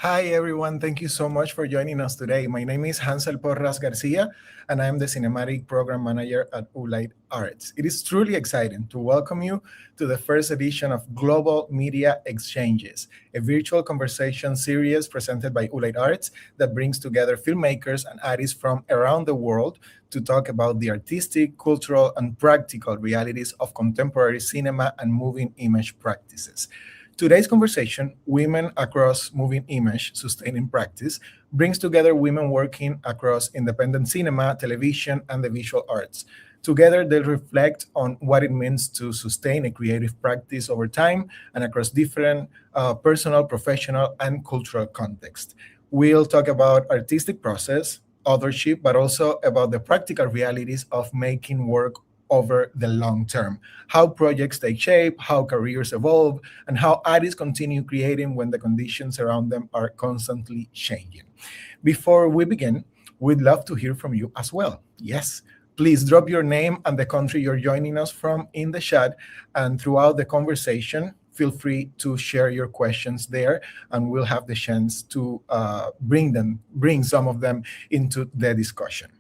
Hi, everyone. Thank you so much for joining us today. My name is Hansel Porras Garcia, and I am the Cinematic Program Manager at Ulight Arts. It is truly exciting to welcome you to the first edition of Global Media Exchanges, a virtual conversation series presented by Ulight Arts that brings together filmmakers and artists from around the world to talk about the artistic, cultural, and practical realities of contemporary cinema and moving image practices. Today's conversation, Women Across Moving Image Sustaining Practice, brings together women working across independent cinema, television, and the visual arts. Together, they reflect on what it means to sustain a creative practice over time and across different personal, professional, and cultural contexts. We'll talk about artistic process, authorship, but also about the practical realities of making work over the long term, how projects take shape, how careers evolve, and how artists continue creating when the conditions around them are constantly changing. Before we begin, we'd love to hear from you as well. Yes, please drop your name and the country you're joining us from in the chat, and throughout the conversation, feel free to share your questions there, and we'll have the chance to bring some of them into the discussion.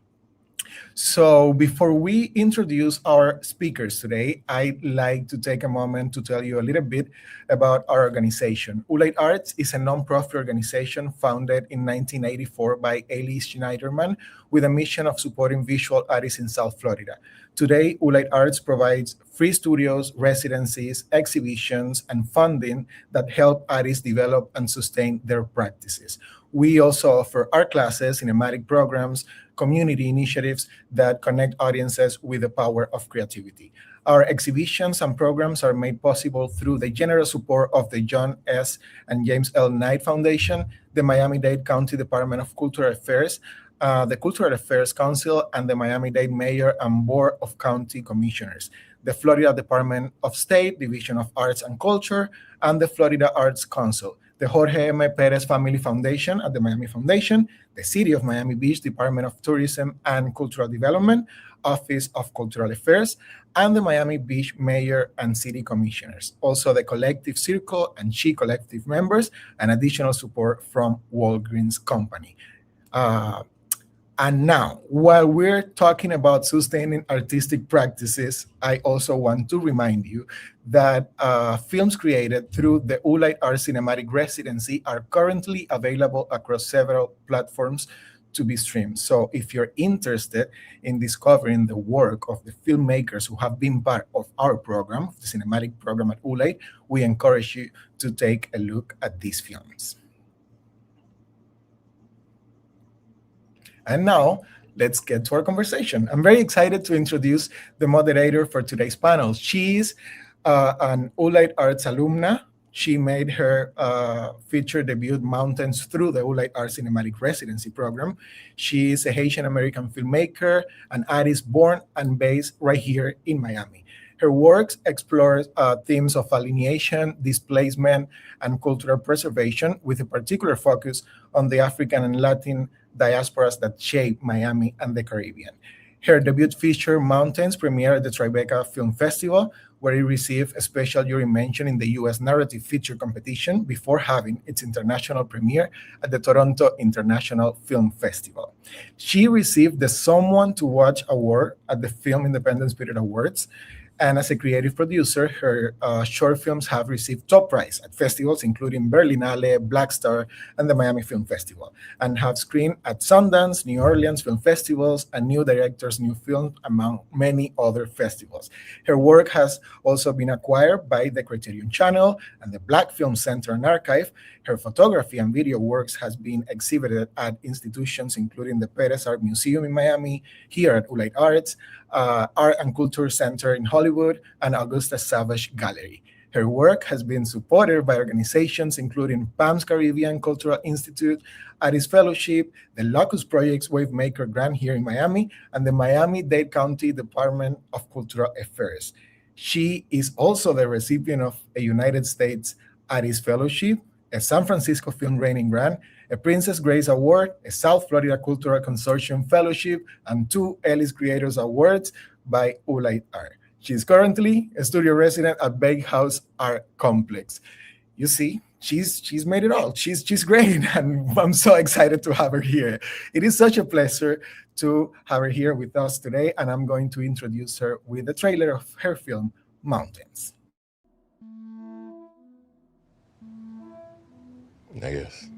So, before we introduce our speakers today, I'd like to take a moment to tell you a little bit about our organization. Ulite Arts is a nonprofit organization founded in 1984 by Elise Schneiderman with a mission of supporting visual artists in South Florida. Today, Ulite Arts provides free studios, residencies, exhibitions, and funding that help artists develop and sustain their practices. We also offer art classes, cinematic programs, community initiatives that connect audiences with the power of creativity. Our exhibitions and programs are made possible through the generous support of the John S. and James L. Knight Foundation, the Miami-Dade County Department of Cultural Affairs, the Cultural Affairs Council, and the Miami-Dade Mayor and Board of County Commissioners, the Florida Department of State, Division of Arts and Culture, and the Florida Arts Council, the Jorge M. Perez Family Foundation at the Miami Foundation, the City of Miami Beach Department of Tourism and Cultural Development, Office of Cultural Affairs, and the Miami Beach Mayor and City Commissioners. Also, the Collective Circle and She Collective members, and additional support from Walgreens Company. And now, while we're talking about sustaining artistic practices, I also want to remind you that films created through the Ulite Art Cinematic Residency are currently available across several platforms to be streamed. So if you're interested in discovering the work of the filmmakers who have been part of our program, the cinematic program at Ulite, we encourage you to take a look at these films. And now, let's get to our conversation. I'm very excited to introduce the moderator for today's panel. She's an Ulite Arts alumna. She made her feature debut, Mountains, through the Ulite Arts Cinematic Residency Program. She is a Haitian American filmmaker, an artist born and based right here in Miami. Her works explore themes of alienation, displacement, and cultural preservation, with a particular focus on the African and Latin diasporas that shape Miami and the Caribbean. Her debut feature, Mountains, premiered at the Tribeca Film Festival, where it received a special jury mention in the U.S. Narrative Feature Competition before having its international premiere at the Toronto International Film Festival. She received the Someone to Watch Award at the Film Independent Spirit Awards, and as a creative producer, her short films have received top prize at festivals including Berlinale, Black Star, and the Miami Film Festival, and have screened at Sundance, New Orleans Film Festivals, and New Directors New Film, among many other festivals. Her work has also been acquired by the Criterion Channel and the Black Film Center and Archive. Her photography and video works has been exhibited at institutions including the Perez Art Museum in Miami, here at Ulite Arts, Art and Culture Center in Hollywood, and Augusta Savage Gallery. Her work has been supported by organizations including PAMS Caribbean Cultural Institute, Artist Fellowship, the Locus Project's Wavemaker Grant here in Miami, and the Miami-Dade County Department of Cultural Affairs. She is also the recipient of a United States Artist Fellowship, a San Francisco Film Training Grant, a Princess Grace Award, a South Florida Cultural Consortium Fellowship, and 2 Ellis Creators Awards by Ulite Art. She is currently a studio resident at Bake House Art Complex. You see, she's made it all. She's great, and I'm so excited to have her here. It is such a pleasure to have her here with us today, and I'm going to introduce her with the trailer of her film Mountains. Neges.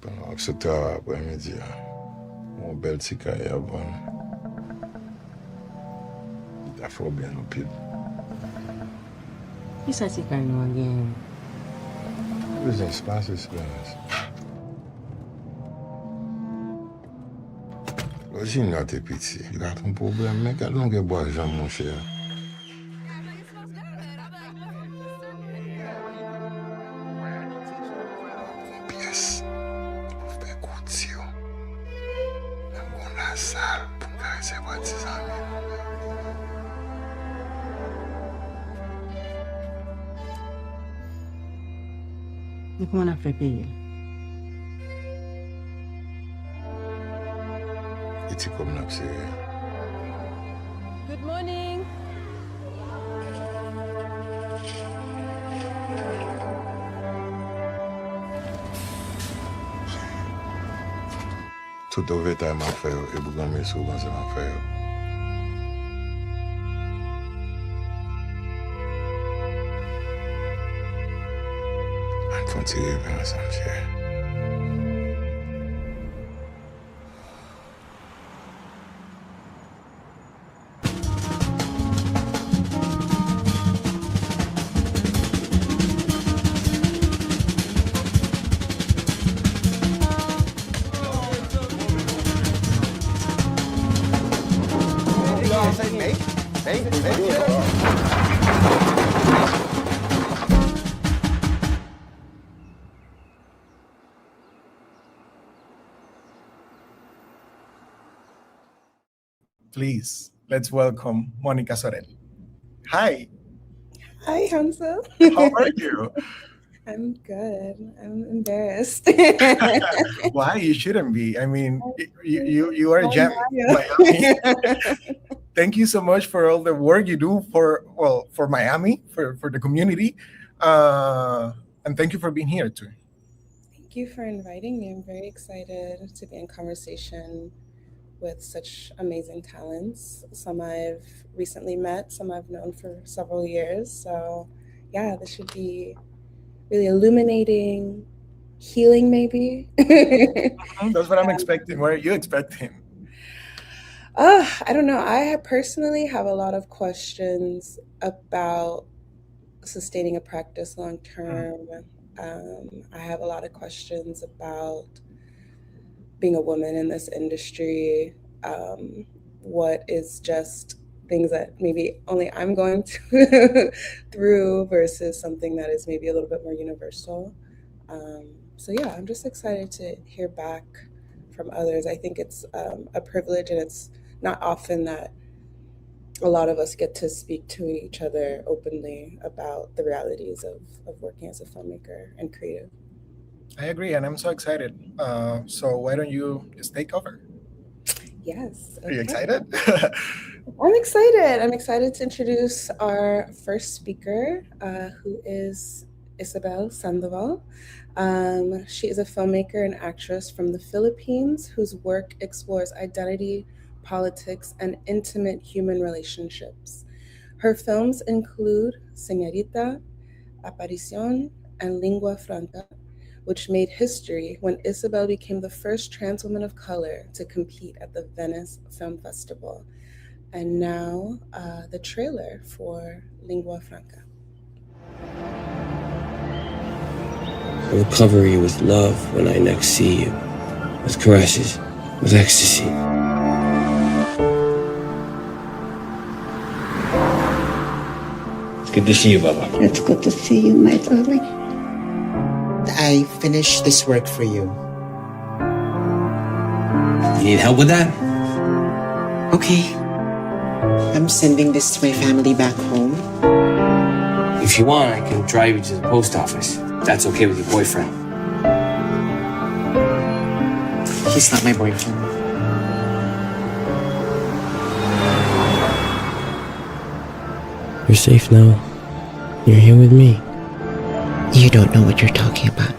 Pendant que ce travail après-midi, mon bel petit carrière bonne. Il t'a fait bien au pile. Qui ça c'est quand nous again? Les espaces, espérance. Aussi, il a tes petits. Il a ton problème, mais quel long que bois, Jean, mon cher. Pièce. Pour faire couture. Dans la salle, pour caresser votre 10 amis. Mais comment on a fait payer? Et tu comme n'a sérieux. Good morning. Tout overtime m'a fait et pour gagner souvent c'est m'a fait. On continue ensemble, cher. Please, let's welcome Monica Sorel. Hi. Hi, Hansel. How are you? I'm good. I'm embarrassed. Why? You shouldn't be. I mean, you are a gem in Miami. Thank you so much for all the work you do for Miami, for the community. And thank you for being here too. Thank you for inviting me. I'm very excited to be in conversation with such amazing talents. Some I've recently met, some I've known for several years. So yeah, this should be really illuminating, healing maybe. That's what I'm expecting. What are you expecting? I don't know. I personally have a lot of questions about sustaining a practice long term. I have a lot of questions about being a woman in this industry, what is just things that maybe only I'm going through versus something that is maybe a little bit more universal. So yeah, I'm just excited to hear back from others. I think it's a privilege, and it's not often that a lot of us get to speak to each other openly about the realities of working as a filmmaker and creative. I agree, and I'm so excited. So why don't you just take over? Yes. Are you excited? I'm excited. I'm excited to introduce our first speaker, who is Isabel Sandoval. She is a filmmaker and actress from the Philippines whose work explores identity, politics, and intimate human relationships. Her films include Señorita, Aparición, and Lingua Franca, which made history when Isabel became the first trans woman of color to compete at the Venice Film Festival. And now the trailer for Lingua Franca. I will cover you with love when I next see you, with caresses, with ecstasy. It's good to see you, Baba. It's good to see you, my darling. I finished this work for you. You need help with that? Okay. I'm sending this to my family back home. If you want, I can drive you to the post office. That's okay with your boyfriend. He's not my boyfriend. You're safe now. You're here with me. You don't know what you're talking about.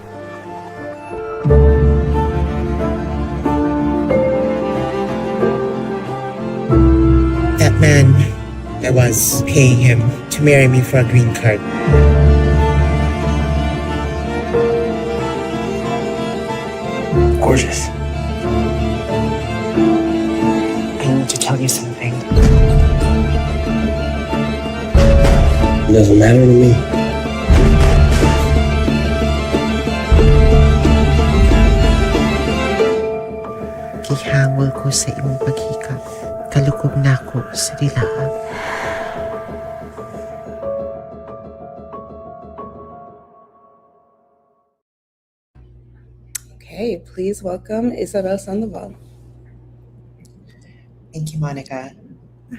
That man, I was paying him to marry me for a green card. Gorgeous. I need to tell you something. It doesn't matter to me. Gihangol ko sa imong paghikap. Kalukog na ako sa dilaan. Okay, please welcome Isabel Sandoval. Thank you, Monica.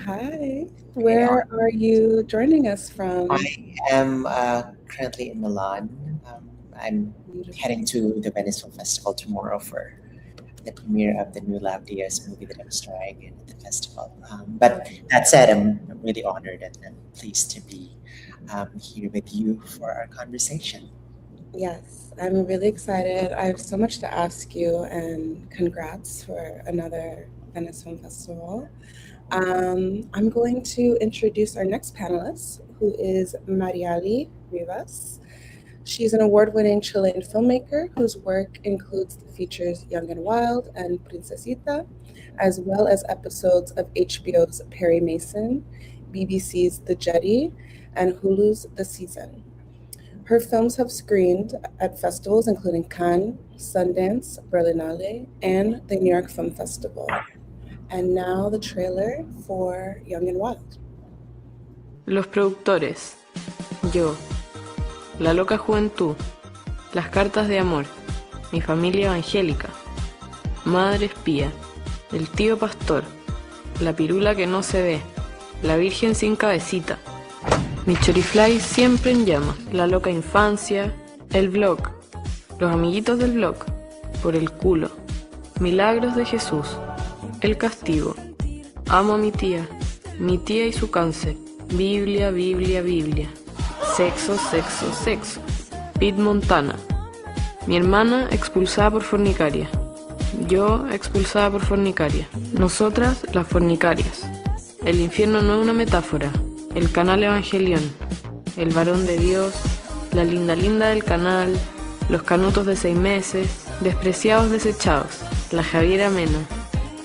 Hi. Where are you joining us from? I am currently in Milan. I'm heading to the Venice Film Festival tomorrow for the premiere of the new Lab Diaz movie that I'm starring in at the festival. But that said, I'm really honored and pleased to be here with you for our conversation. Yes, I'm really excited. I have so much to ask you, and congrats for another Venice Film Festival. I'm going to introduce our next panelist, who is Mariali Rivas. She's an award-winning Chilean filmmaker whose work includes the features Young and Wild and Princesita, as well as episodes of HBO's Perry Mason, BBC's The Jetty, and Hulu's The Season. Her films have screened at festivals including Cannes, Sundance, Berlinale, and the New York Film Festival. And now the trailer for Young and Wild. Los productores. Yo. La loca juventud. Las cartas de amor. Mi familia evangélica. Madre espía. El tío pastor. La pirula que no se ve. La virgen sin cabecita. Mi chorifly siempre en llamas. La loca infancia. El vlog. Los amiguitos del vlog. Por el culo. Milagros de Jesús. El castigo. Amo a mi tía y su cáncer. Biblia, Biblia, Biblia. Sexo, sexo, sexo. Pete Montana. Mi hermana expulsada por fornicaria. Yo expulsada por fornicaria. Nosotras las fornicarias. El infierno no es una metáfora. El canal Evangelión. El varón de Dios. La linda linda del canal. Los canutos de 6 meses. Despreciados desechados. La Javiera Mena.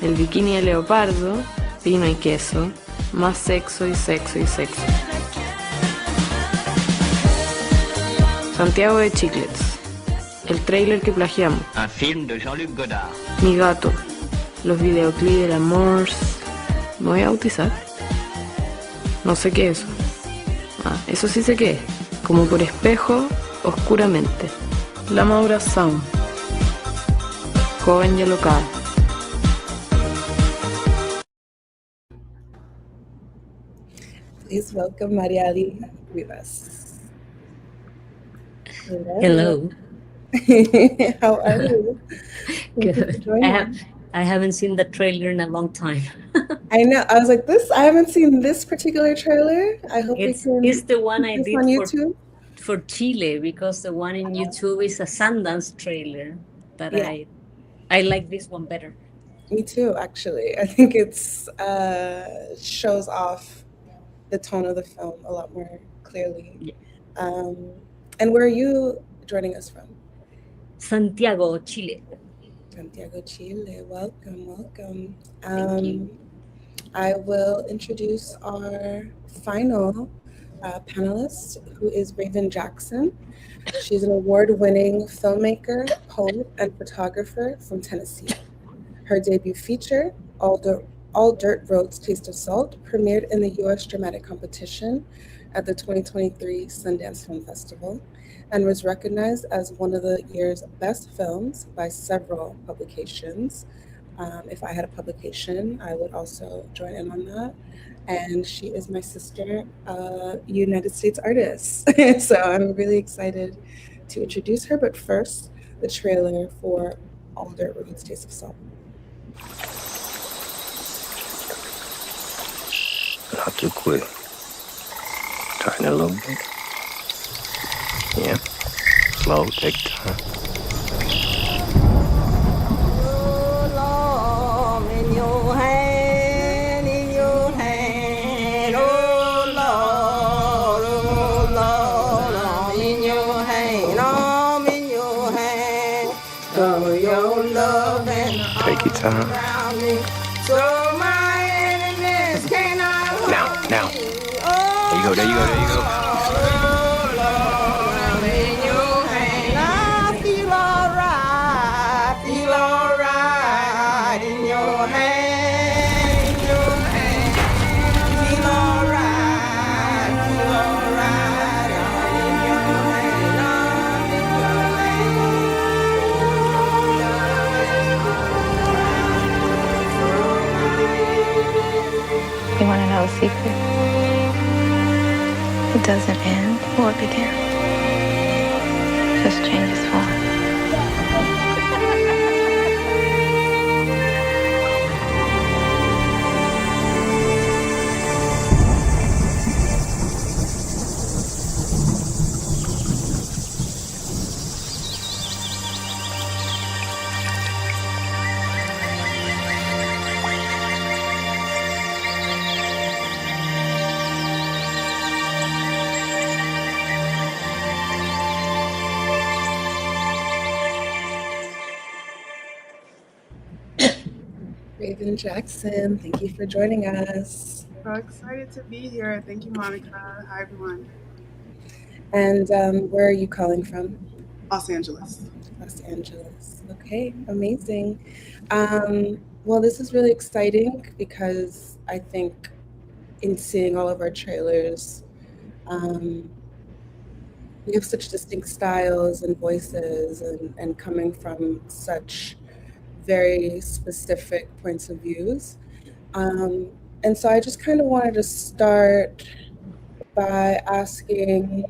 El bikini de leopardo, vino y queso, más sexo y sexo y sexo. Santiago de Chiclets, el tráiler que plagiamos. Un film de Jean-Luc Godard. Mi gato, los videoclips del amor. ¿Me voy a bautizar? No sé qué es eso. Eso sí sé qué es. Como por espejo, oscuramente. La Maura Sound. Joven y alocada. Please welcome Mariali Rivas. Hello. How are you? Thank you for Good. joining. I haven't seen the trailer in a long time. I know. I was like, I haven't seen this particular trailer. I hope It's we can the one I put this did on YouTube. for Chile, because the one in YouTube is a Sundance trailer. But Yeah. I like this one better. Me too, actually. I think it's shows off the tone of the film a lot more clearly. Yeah. And where are you joining us from? Santiago, Chile. Santiago, Chile. Welcome, welcome. Thank you. I will introduce our final panelist, who is Raven Jackson. She's an award-winning filmmaker, poet, and photographer from Tennessee. Her debut feature, All Dirt Roads Taste of Salt, premiered in the U.S. Dramatic Competition at the 2023 Sundance Film Festival and was recognized as one of the year's best films by several publications. If I had a publication, I would also join in on that. And she is my sister, United States artist. So I'm really excited to introduce her. But first, the trailer for All Dirt Roads Taste of Salt. Not too quick. Tighten it a little bit. Yeah. slow, take time. Take your time. Now. There you go, there you go, there you go. You want to know a secret? It doesn't end or begin. Just changes form. Raven Jackson, thank you for joining us. So excited to be here. Thank you, Monica. Hi, everyone. And where are you calling from? Los Angeles. Los Angeles. Okay, amazing. Well, this is really exciting because I think in seeing all of our trailers, we have such distinct styles and voices and coming from such very specific points of views. And so I just kind of wanted to start by asking,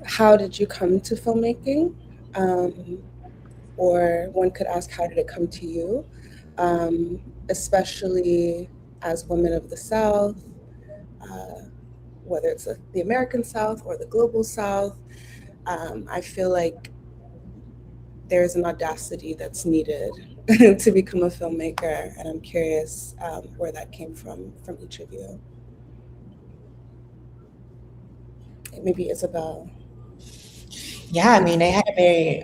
how did you come to filmmaking? Or one could ask, how did it come to you? Especially as women of the South, whether it's the American South or the global South, I feel like there's an audacity that's needed to become a filmmaker, and I'm curious where that came from each of you. Maybe Isabel. Yeah, I mean, I had a very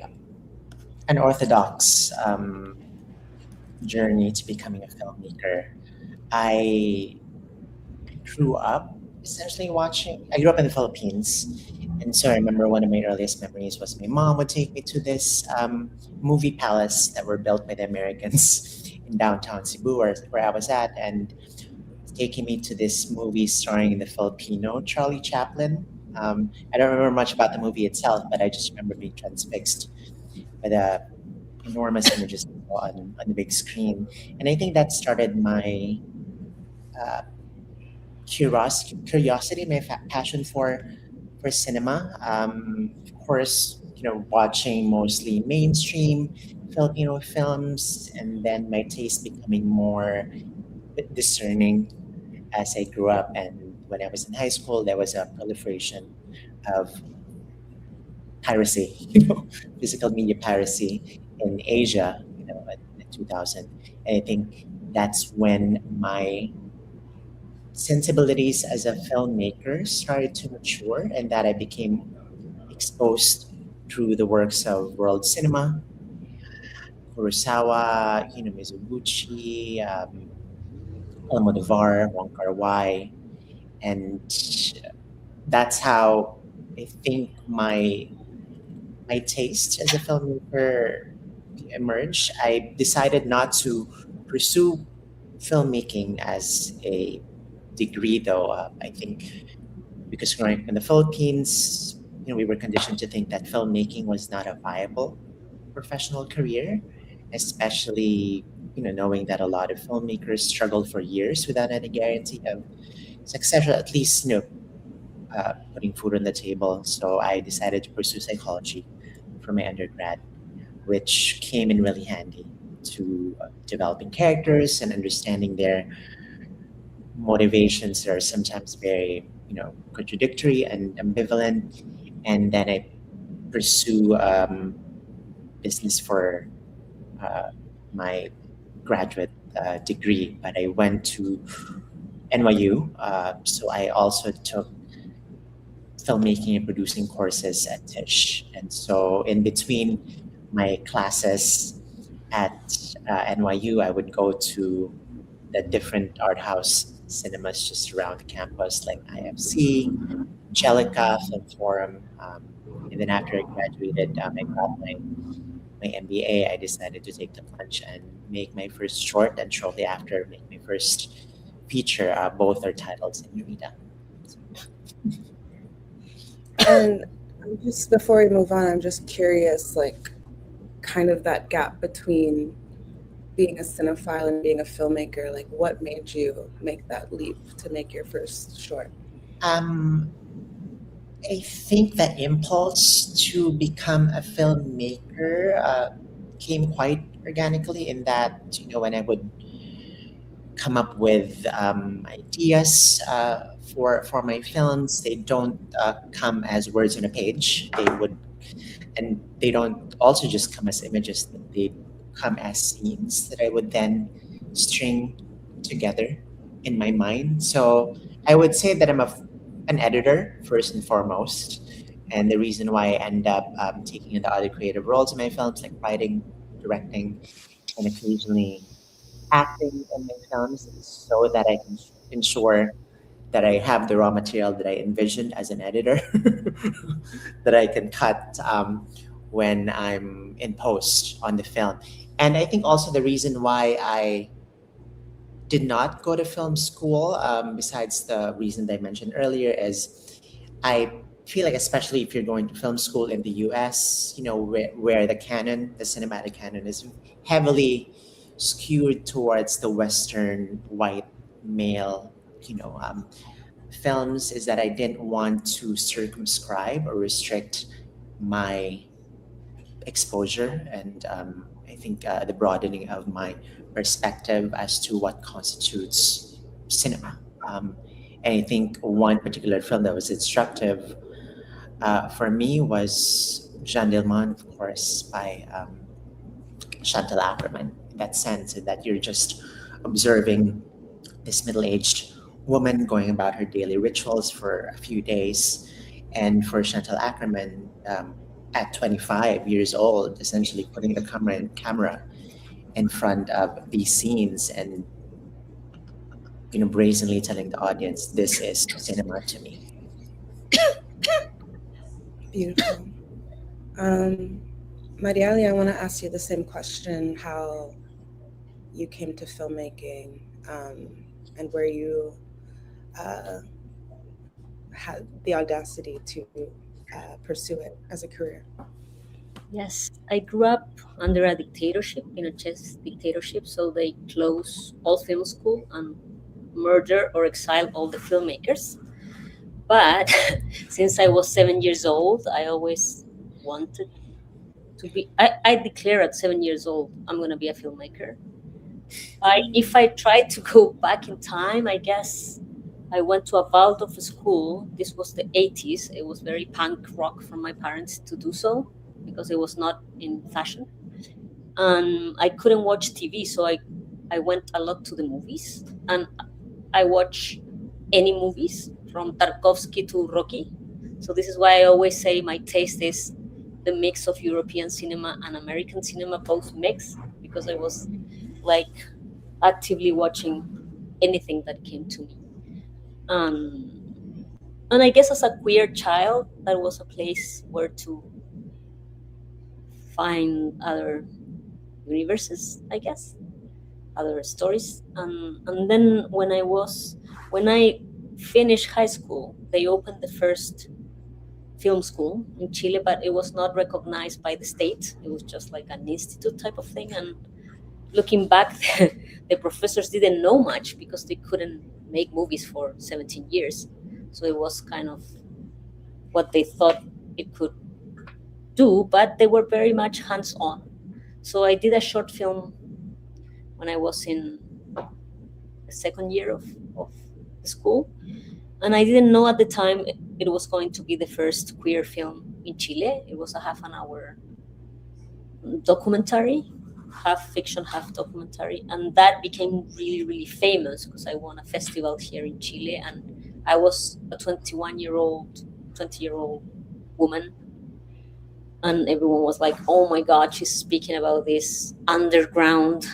unorthodox journey to becoming a filmmaker. I grew up essentially watching. I grew up in the Philippines, and so I remember one of my earliest memories was my mom would take me to this movie palace that were built by the Americans in downtown Cebu, where I was at, and taking me to this movie starring the Filipino Charlie Chaplin. I don't remember much about the movie itself, but I just remember being transfixed by the enormous images on the big screen. And I think that started my curiosity, my passion for cinema. Of course, watching mostly mainstream Filipino films, and then my taste becoming more discerning as I grew up. And when I was in high school, there was a proliferation of piracy, physical media piracy in Asia, in 2000. And I think that's when my sensibilities as a filmmaker started to mature, and that I became exposed through the works of world cinema, Kurosawa, Mizoguchi, Almodovar, Wong Kar-wai, and that's how I think my taste as a filmmaker emerged. I decided not to pursue filmmaking as a degree, though. I think because growing up in the Philippines, we were conditioned to think that filmmaking was not a viable professional career, especially knowing that a lot of filmmakers struggled for years without any guarantee of success, or at least putting food on the table. So I decided to pursue psychology for my undergrad, which came in really handy to developing characters and understanding their motivations that are sometimes very contradictory and ambivalent. And then I pursue business for my graduate degree, but I went to NYU. So I also took filmmaking and producing courses at Tisch. And so in between my classes at NYU, I would go to the different art house cinemas just around the campus, like IFC, Angelica, Film Forum. And then after I graduated, I got my MBA. I decided to take the plunge and make my first short, and shortly after, make my first feature. Both are titled Senorita. And just before we move on, I'm just curious, like, kind of that gap between being a cinephile and being a filmmaker. Like, what made you make that leap to make your first short? I think that impulse to become a filmmaker came quite organically, in that, when I would come up with ideas for my films, they don't come as words on a page. And they don't also just come as images, they come as scenes that I would then string together in my mind. So I would say that I'm an editor first and foremost. And the reason why I end up taking on the other creative roles in my films, like writing, directing, and occasionally acting in my films, is so that I can ensure that I have the raw material that I envisioned as an editor that I can cut when I'm in post on the film. And I think also the reason why I did not go to film school, besides the reason that I mentioned earlier, is I feel like, especially if you're going to film school in the US, where the cinematic canon is heavily skewed towards the Western white male, films, is that I didn't want to circumscribe or restrict my exposure, and I think the broadening of my perspective as to what constitutes cinema. And I think one particular film that was instructive for me was Jean Dillman, of course, by Chantal Ackerman. In that sense, that you're just observing this middle-aged woman going about her daily rituals for a few days. And for Chantal Ackerman, at 25 years old, essentially putting the camera in front of these scenes and brazenly telling the audience, this is cinema to me. Beautiful. Mariali, I want to ask you the same question, how you came to filmmaking and where you had the audacity to pursue it as a career. Yes, I grew up under a dictatorship, Pinochet's dictatorship, so they closed all film school and murder or exile all the filmmakers. But since I was 7 years old, I always wanted to be. I declared at 7 years old, I'm going to be a filmmaker. If I tried to go back in time, I guess I went to a Waldorf school. This was the 80s. It was very punk rock for my parents to do so, because it was not in fashion. And I couldn't watch TV, so I went a lot to the movies. And I watch any movies, from Tarkovsky to Rocky. So this is why I always say my taste is the mix of European cinema and American cinema, both mixed, because I was like actively watching anything that came to me. And I guess as a queer child, that was a place where to find other universes, I guess, other stories. And then when I finished high school, they opened the first film school in Chile, but it was not recognized by the state. It was just like an institute type of thing. And looking back, the professors didn't know much because they couldn't make movies for 17 years. So it was kind of what they thought it could do, but they were very much hands-on. So I did a short film when I was in the second year of the school. And I didn't know at the time it was going to be the first queer film in Chile. It was a half an hour documentary, half fiction, half documentary, and that became really, really famous because I won a festival here in Chile, and I was a 20-year-old woman, and everyone was like, "Oh my God, she's speaking about this underground,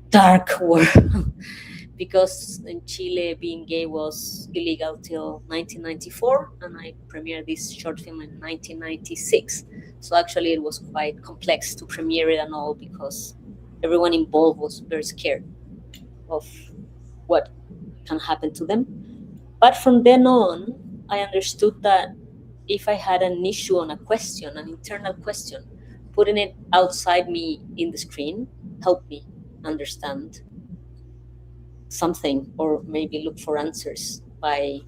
dark world." Because in Chile, being gay was illegal till 1994, and I premiered this short film in 1996. So actually, it was quite complex to premiere it and all because everyone involved was very scared of what can happen to them. But from then on, I understood that if I had an issue on a question, an internal question, putting it outside me in the screen helped me understand something, or maybe look for answers by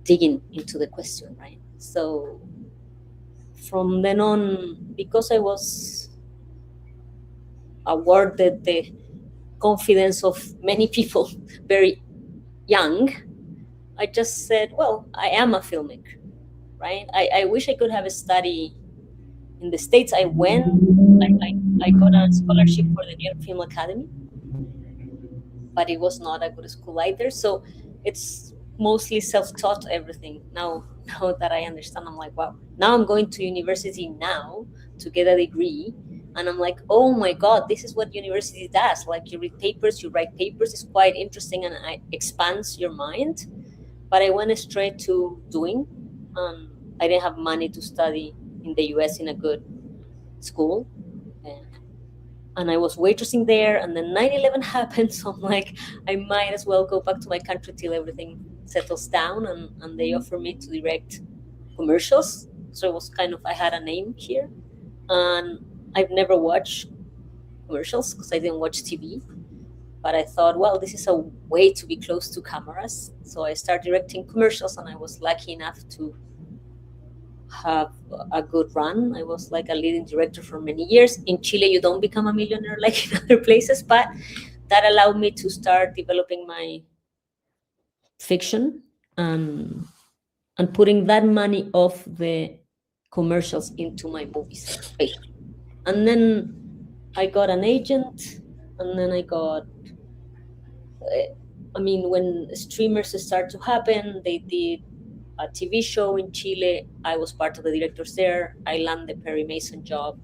digging into the question, right? So from then on, because I was awarded the confidence of many people very young, I just said, well, I am a filmmaker, right? I wish I could have a study in the States. I went, I got a scholarship for the New York Film Academy, but it was not a good school either. So it's mostly self-taught everything. Now that I understand, I'm like, wow, now I'm going to university now to get a degree. And I'm like, oh my God, this is what university does. Like you read papers, you write papers. It's quite interesting and it expands your mind. But I went straight to doing. I didn't have money to study in the US in a good school. And I was waitressing there, and then 9/11 happened, so I'm like, I might as well go back to my country till everything settles down, and they offered me to direct commercials. So it was kind of, I had a name here, and I've never watched commercials because I didn't watch TV, but I thought, well, this is a way to be close to cameras. So I started directing commercials, and I was lucky enough to have a good run. I was like a leading director for many years. In Chile, you don't become a millionaire like in other places, but that allowed me to start developing my fiction and putting that money off the commercials into my movies, basically. And then I got an agent, and then when streamers start to happen, they did a TV show in Chile. I was part of the directors there. I landed the Perry Mason job.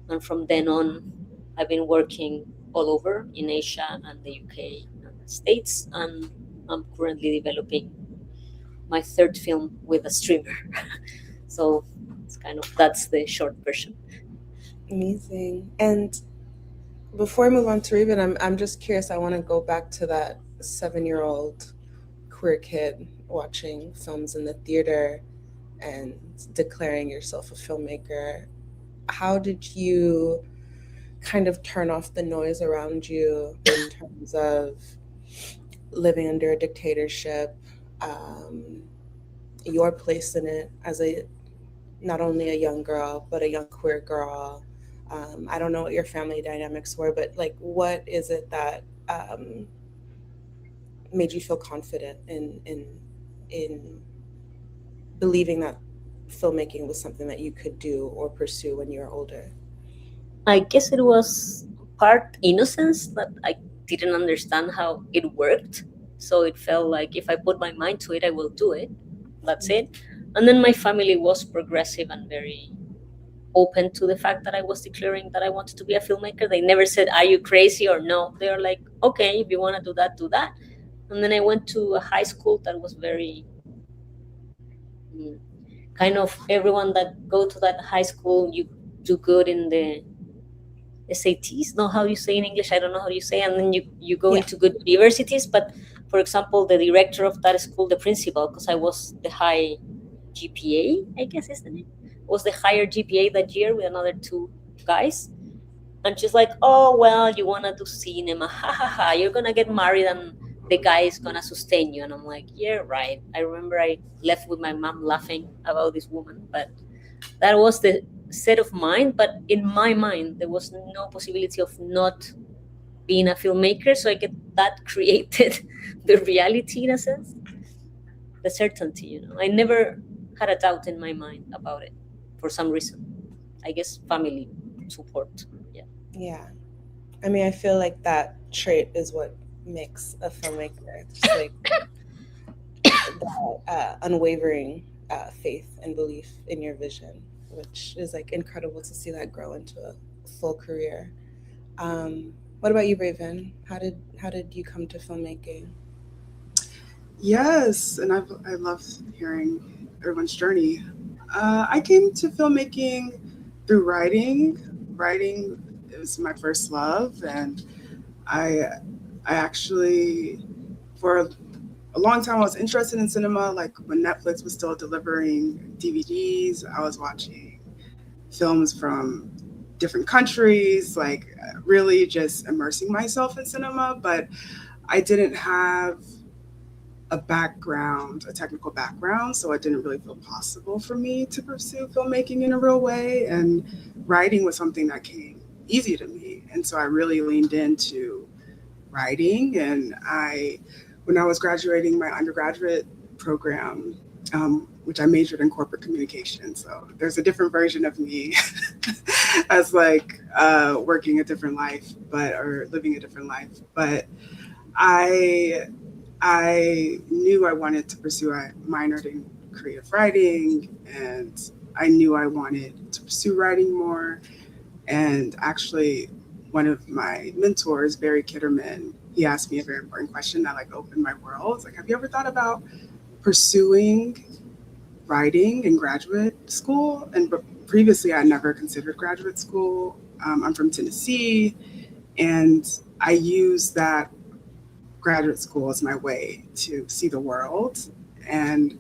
And from then on, I've been working all over in Asia and the UK and the States. And I'm currently developing my third film with a streamer. So it's that's the short version. Amazing. And before I move on to Reuben, I'm just curious. I want to go back to that 7-year-old queer kid watching films in the theater and declaring yourself a filmmaker. How did you kind of turn off the noise around you in terms of living under a dictatorship, your place in it as not only a young girl, but a young queer girl? I don't know what your family dynamics were, but like, what is it that made you feel confident in believing that filmmaking was something that you could do or pursue when you were older? I guess it was part innocence, that I didn't understand how it worked. So it felt like if I put my mind to it, I will do it. That's it. And then my family was progressive and very open to the fact that I was declaring that I wanted to be a filmmaker. They never said, are you crazy or no? They were like, okay, if you want to do that, do that. And then I went to a high school that was very kind of, everyone that go to that high school, you do good in the SATs, know how you say in English, I don't know how you say, and then you go into good universities. But for example, the director of that school, the principal, because I was the high GPA, I guess is the name, was the higher GPA that year with another 2 guys. And she's like, oh, well, you want to do cinema, ha ha ha, you're going to get married and the guy is going to sustain you. And I'm like, yeah, right. I remember I left with my mom laughing about this woman, but that was the set of mind. But in my mind, there was no possibility of not being a filmmaker. So I get that created the reality in a sense, the certainty, I never had a doubt in my mind about it for some reason. I guess family support. Yeah. Yeah. I mean, I feel like that trait is what makes a filmmaker. Just like that unwavering faith and belief in your vision, which is like incredible to see that grow into a full career. What about you, Raven? How did you come to filmmaking? Yes, and I love hearing everyone's journey. I came to filmmaking through writing. Writing is my first love, and I actually, for a long time, I was interested in cinema. Like when Netflix was still delivering DVDs, I was watching films from different countries, like really just immersing myself in cinema. But I didn't have a technical background, so it didn't really feel possible for me to pursue filmmaking in a real way. And writing was something that came easy to me. And so I really leaned into writing. And when I was graduating my undergraduate program, which I majored in corporate communication. So there's a different version of me as like working a different life, or living a different life. But I knew I wanted to pursue. I minored in creative writing, and I knew I wanted to pursue writing more. And actually, one of my mentors, Barry Kitterman, he asked me a very important question that like opened my world. It's like, have you ever thought about pursuing writing in graduate school? And previously, I never considered graduate school. I'm from Tennessee, and I used that graduate school as my way to see the world. And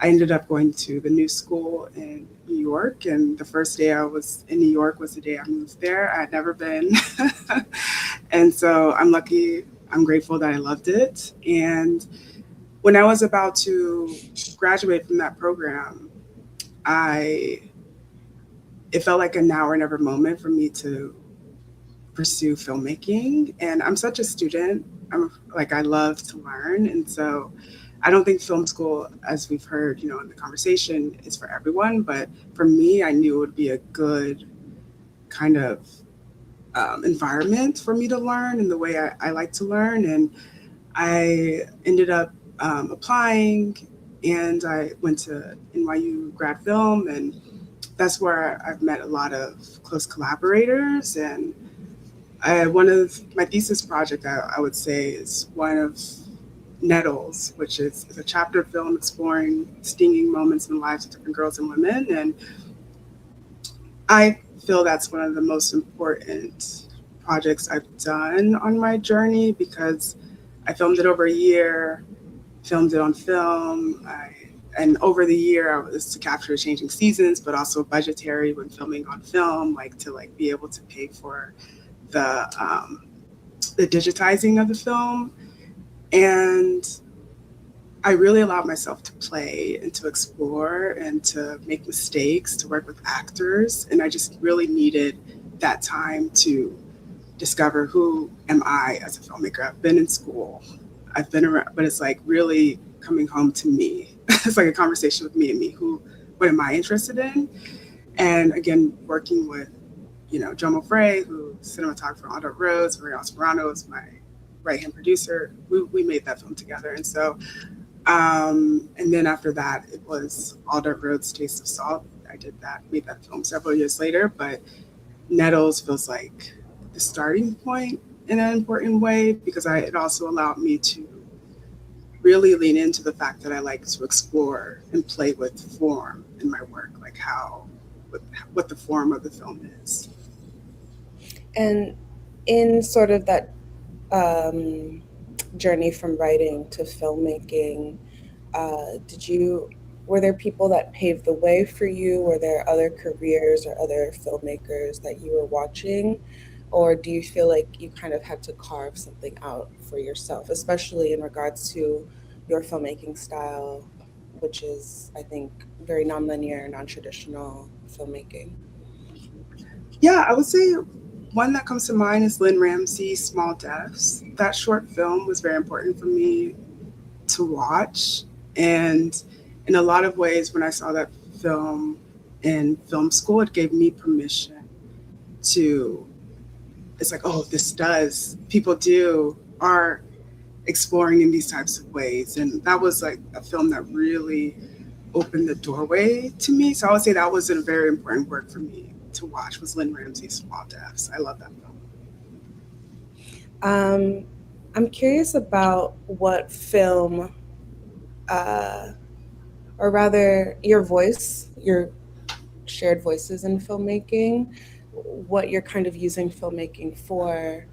I ended up going to the new school in New York. And the first day I was in New York was the day I moved there. I had never been. And so I'm lucky, I'm grateful that I loved it. And when I was about to graduate from that program, it felt like a now or never moment for me to pursue filmmaking. And I'm such a student. I love to learn. And so I don't think film school, as we've heard, in the conversation, is for everyone. But for me, I knew it would be a good kind of environment for me to learn in the way I like to learn. And I ended up applying, and I went to NYU grad film. And that's where I've met a lot of close collaborators. And one of my thesis project, I would say, is one of Nettles, which is a chapter film exploring stinging moments in the lives of different girls and women. And I feel that's one of the most important projects I've done on my journey, because I filmed it over a year, filmed it on film. And over the year, I was to capture changing seasons, but also budgetary when filming on film, to be able to pay for the digitizing of the film. And I really allowed myself to play and to explore and to make mistakes, to work with actors. And I just really needed that time to discover, who am I as a filmmaker? I've been in school, I've been around, but it's like really coming home to me. It's like a conversation with me and me. What am I interested in? And again, working with Jomo Frey, who's cinematographer on Adult Roads, Maria Esperano is my right-hand producer. We made that film together. And so, and then after that, it was Adult Roads, Taste of Salt. I made that film several years later, but Nettles feels like the starting point in an important way, because it also allowed me to really lean into the fact that I like to explore and play with form in my work, like what the form of the film is. And in sort of that journey from writing to filmmaking, were there people that paved the way for you? Were there other careers or other filmmakers that you were watching? Or do you feel like you kind of had to carve something out for yourself, especially in regards to your filmmaking style, which is, I think, very nonlinear, non-traditional filmmaking? Yeah, I would say one that comes to mind is Lynn Ramsey's Small Deaths. That short film was very important for me to watch. And in a lot of ways, when I saw that film in film school, it gave me permission to, it's like, oh, people are exploring in these types of ways. And that was like a film that really opened the doorway to me. So I would say that was a very important work for me to watch, was Lynn Ramsey's Small Devs. I love that film. I'm curious about what film, or rather your shared voices in filmmaking, what you're kind of using filmmaking for,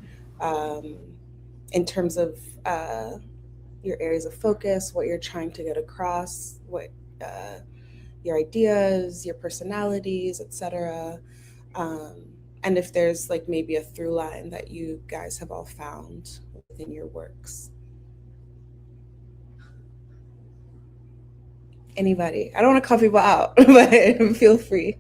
in terms of your areas of focus, what you're trying to get across, what your ideas, your personalities, etc. And if there's like maybe a through line that you guys have all found within your works. Anybody? I don't want to call people out, but feel free.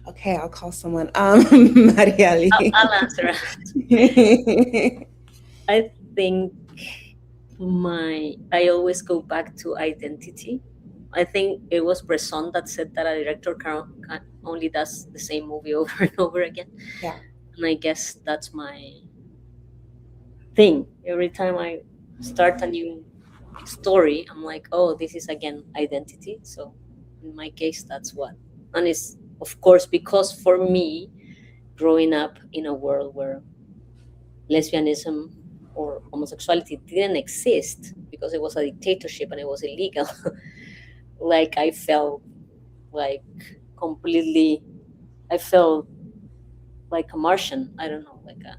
Okay, I'll call someone. Mariali. I'll answer. I think I always go back to identity. I think it was Bresson that said that a director can only does the same movie over and over again. Yeah. And I guess that's my thing. Every time I start a new story, I'm like, oh, this is again identity. So in my case, that's what. And it's, of course, because for me, growing up in a world where lesbianism or homosexuality didn't exist because it was a dictatorship and it was illegal, like I felt like completely, I felt like a Martian. I don't know, like a,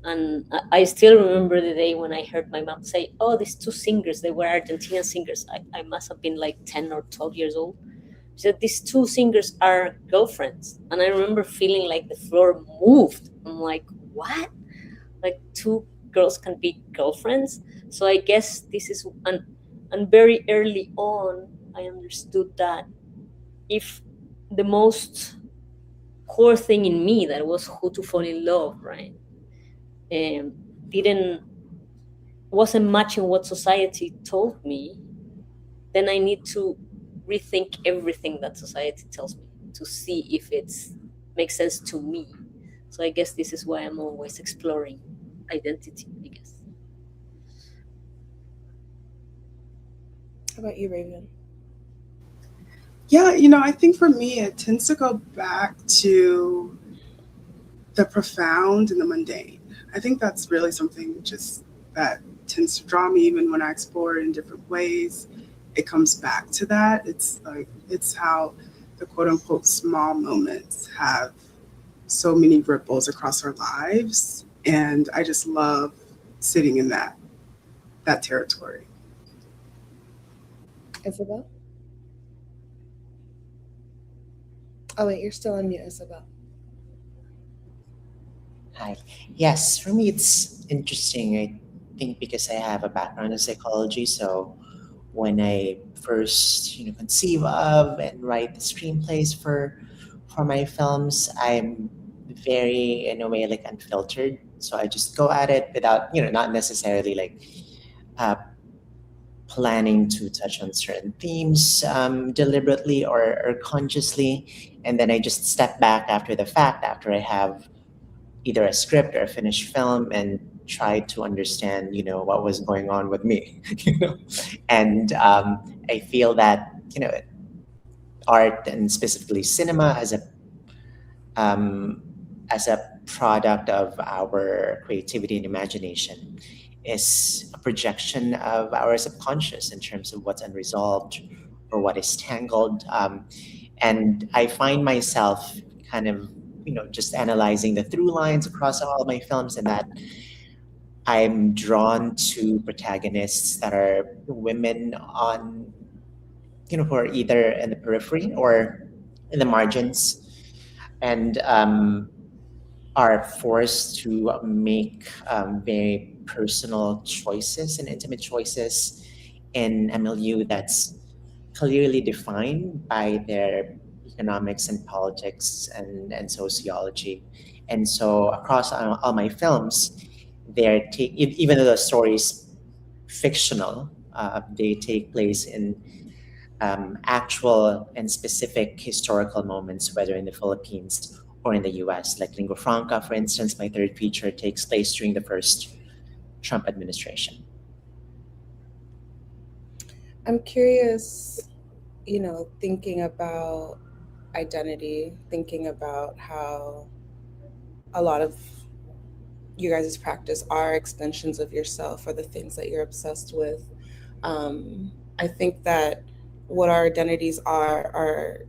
and I still remember the day when I heard my mom say, oh, these two singers, they were Argentinian singers. I must have been like 10 or 12 years old. She said, these two singers are girlfriends. And I remember feeling like the floor moved. I'm like, what? Like two girls can be girlfriends? So I guess this is, and very early on, I understood that if the most core thing in me that was who to fall in love, right? Wasn't matching what society told me, then I need to rethink everything that society tells me to see if it makes sense to me. So I guess this is why I'm always exploring identity, I guess. How about you, Raven? Yeah, I think for me, it tends to go back to the profound and the mundane. I think that's really something just that tends to draw me, even when I explore it in different ways. It comes back to that. It's how the quote unquote small moments have so many ripples across our lives. And I just love sitting in that territory. Isabel? Oh wait, you're still on mute, Isabel. Hi. Yes, for me it's interesting. I think because I have a background in psychology, so when I first conceive of and write the screenplays for my films, I'm very, in a way, like unfiltered. So I just go at it without not necessarily like planning to touch on certain themes deliberately or consciously, and then I just step back after the fact, after I have either a script or a finished film, and try to understand what was going on with me. And I feel that art, and specifically cinema, as a product of our creativity and imagination, is a projection of our subconscious in terms of what's unresolved or what is tangled. And I find myself kind of just analyzing the through lines across all my films, and that I'm drawn to protagonists that are women who are either in the periphery or in the margins, and are forced to make very personal choices and intimate choices in a milieu that's clearly defined by their economics and politics and sociology. And so across all my films, even though the stories fictional. They take place in actual and specific historical moments, whether in the Philippines or in the US. Like Lingua Franca, for instance, my third feature takes place during the first Trump administration. I'm curious, thinking about identity, thinking about how a lot of you guys' practice are extensions of yourself or the things that you're obsessed with. I think that what our identities are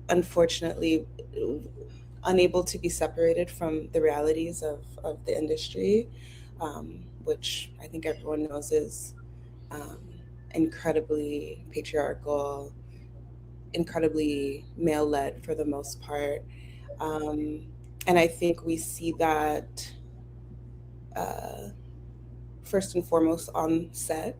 unfortunately unable to be separated from the realities of the industry, which I think everyone knows is incredibly patriarchal, incredibly male-led for the most part. And I think we see that first and foremost on set.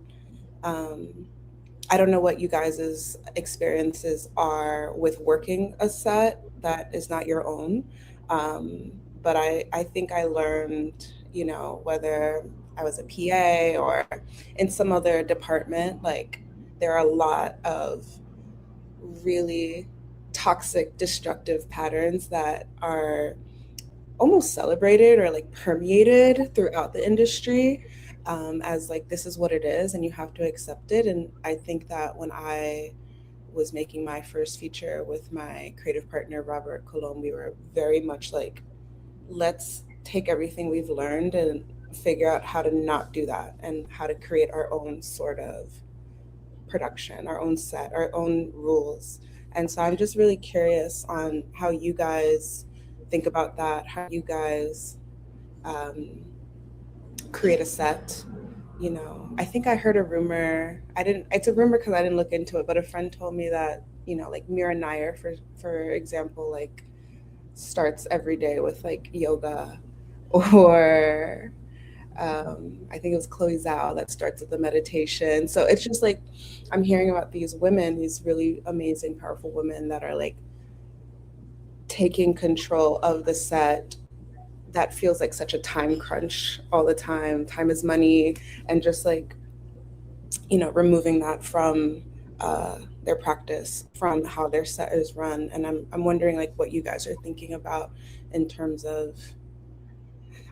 I don't know what you guys' experiences are with working a set that is not your own. But I think I learned, whether I was a PA or in some other department, like there are a lot of really toxic, destructive patterns that are almost celebrated or like permeated throughout the industry, as like this is what it is and you have to accept it. And I think that when I was making my first feature with my creative partner Robert Colomb, we were very much like, let's take everything we've learned and figure out how to not do that and how to create our own sort of production, our own set, our own rules. And so I'm just really curious on how you guys think about that, how you guys create a set. I think I heard a rumor. It's a rumor because I didn't look into it, but a friend told me that, like Mira Nair, for example, like starts every day with like yoga, or I think it was Chloe Zhao that starts with the meditation. So it's just like, I'm hearing about these women, these really amazing, powerful women that are like taking control of the set that feels like such a time crunch all the time. Time is money, and just like, removing that from their practice, from how their set is run. And I'm wondering like what you guys are thinking about in terms of,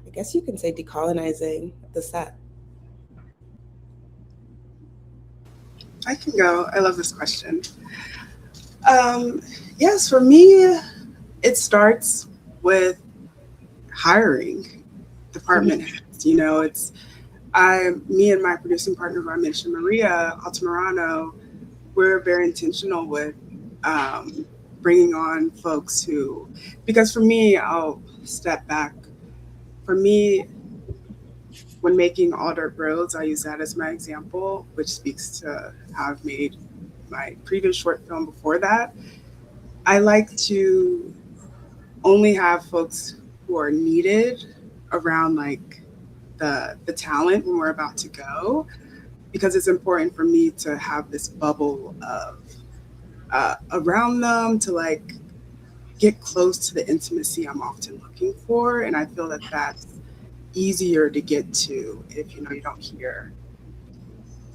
I guess you can say, decolonizing the set. I can go. I love this question. Yes, for me, it starts with hiring department heads. Me and my producing partner, who I mentioned, Maria Altamirano, we're very intentional with bringing on folks because for me, I'll step back. For me, when making All Dirt Roads, I use that as my example, which speaks to how I've made my previous short film before that. I like to only have folks who are needed around like the talent when we're about to go, because it's important for me to have this bubble of around them to like get close to the intimacy I'm often looking for. And I feel that that's easier to get to if you don't hear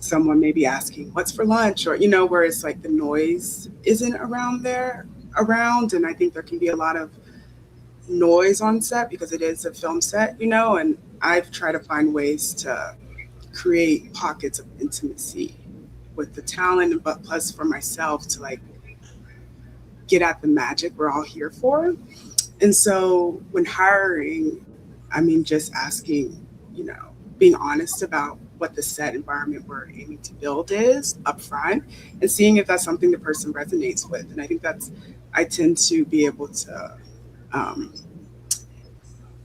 someone maybe asking what's for lunch, or where it's like the noise isn't around. And I think there can be a lot of noise on set because it is a film set, and I've tried to find ways to create pockets of intimacy with the talent, but plus for myself to like get at the magic we're all here for. And so when hiring, just asking, being honest about what the set environment we're aiming to build is upfront, and seeing if that's something the person resonates with. And I think I tend to be able to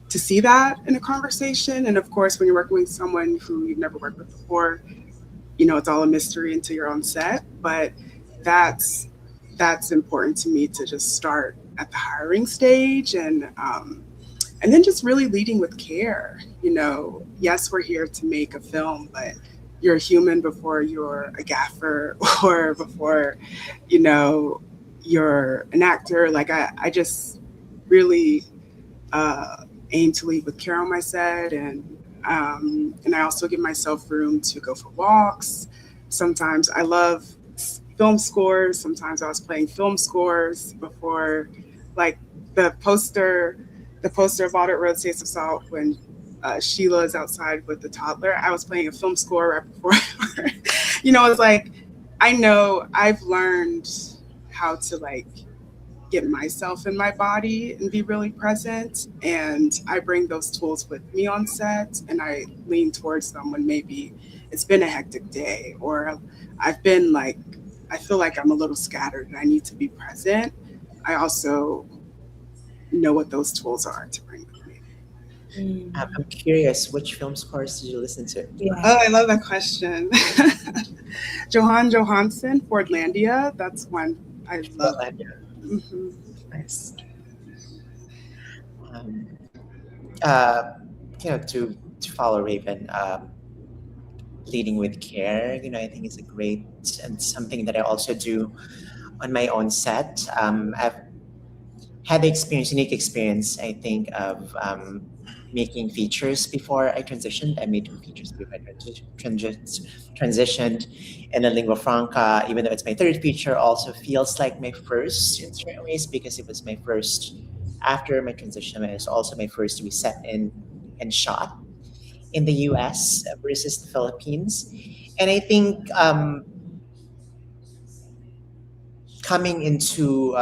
see that in a conversation. And of course, when you're working with someone who you've never worked with before, it's all a mystery until you're on set. But that's important to me, to just start at the hiring stage, and then just really leading with care. Yes, we're here to make a film, but you're a human before you're a gaffer or before, you're an actor. Like I just really aim to lead with care on my set, and And I also give myself room to go for walks. Sometimes I love film scores. Sometimes I was playing film scores before, like the poster, the poster of Audit Road Taste of Salt when Sheila is outside with the toddler. I was playing a film score right before. It's like I know I've learned how to like get myself in my body and be really present. And I bring those tools with me on set and I lean towards them when maybe it's been a hectic day or I've been like, I feel like I'm a little scattered and I need to be present. I also know what those tools are to bring with me. I'm curious, which film scores did you listen to? Yeah. Oh, I love that question. Johan Johansson, Fordlandia. That's one I love. Mm-hmm. Nice. To follow Raven, leading with care, I think is a great and something that I also do on my own set. I've had the unique experience, I think, of making features before I transitioned. I made 2 features before I transitioned. And then Lingua Franca, even though it's my 3rd feature, also feels like my first in certain ways because it was my first after my transition. It was also my first to be set in and shot in the US versus the Philippines. And I think coming into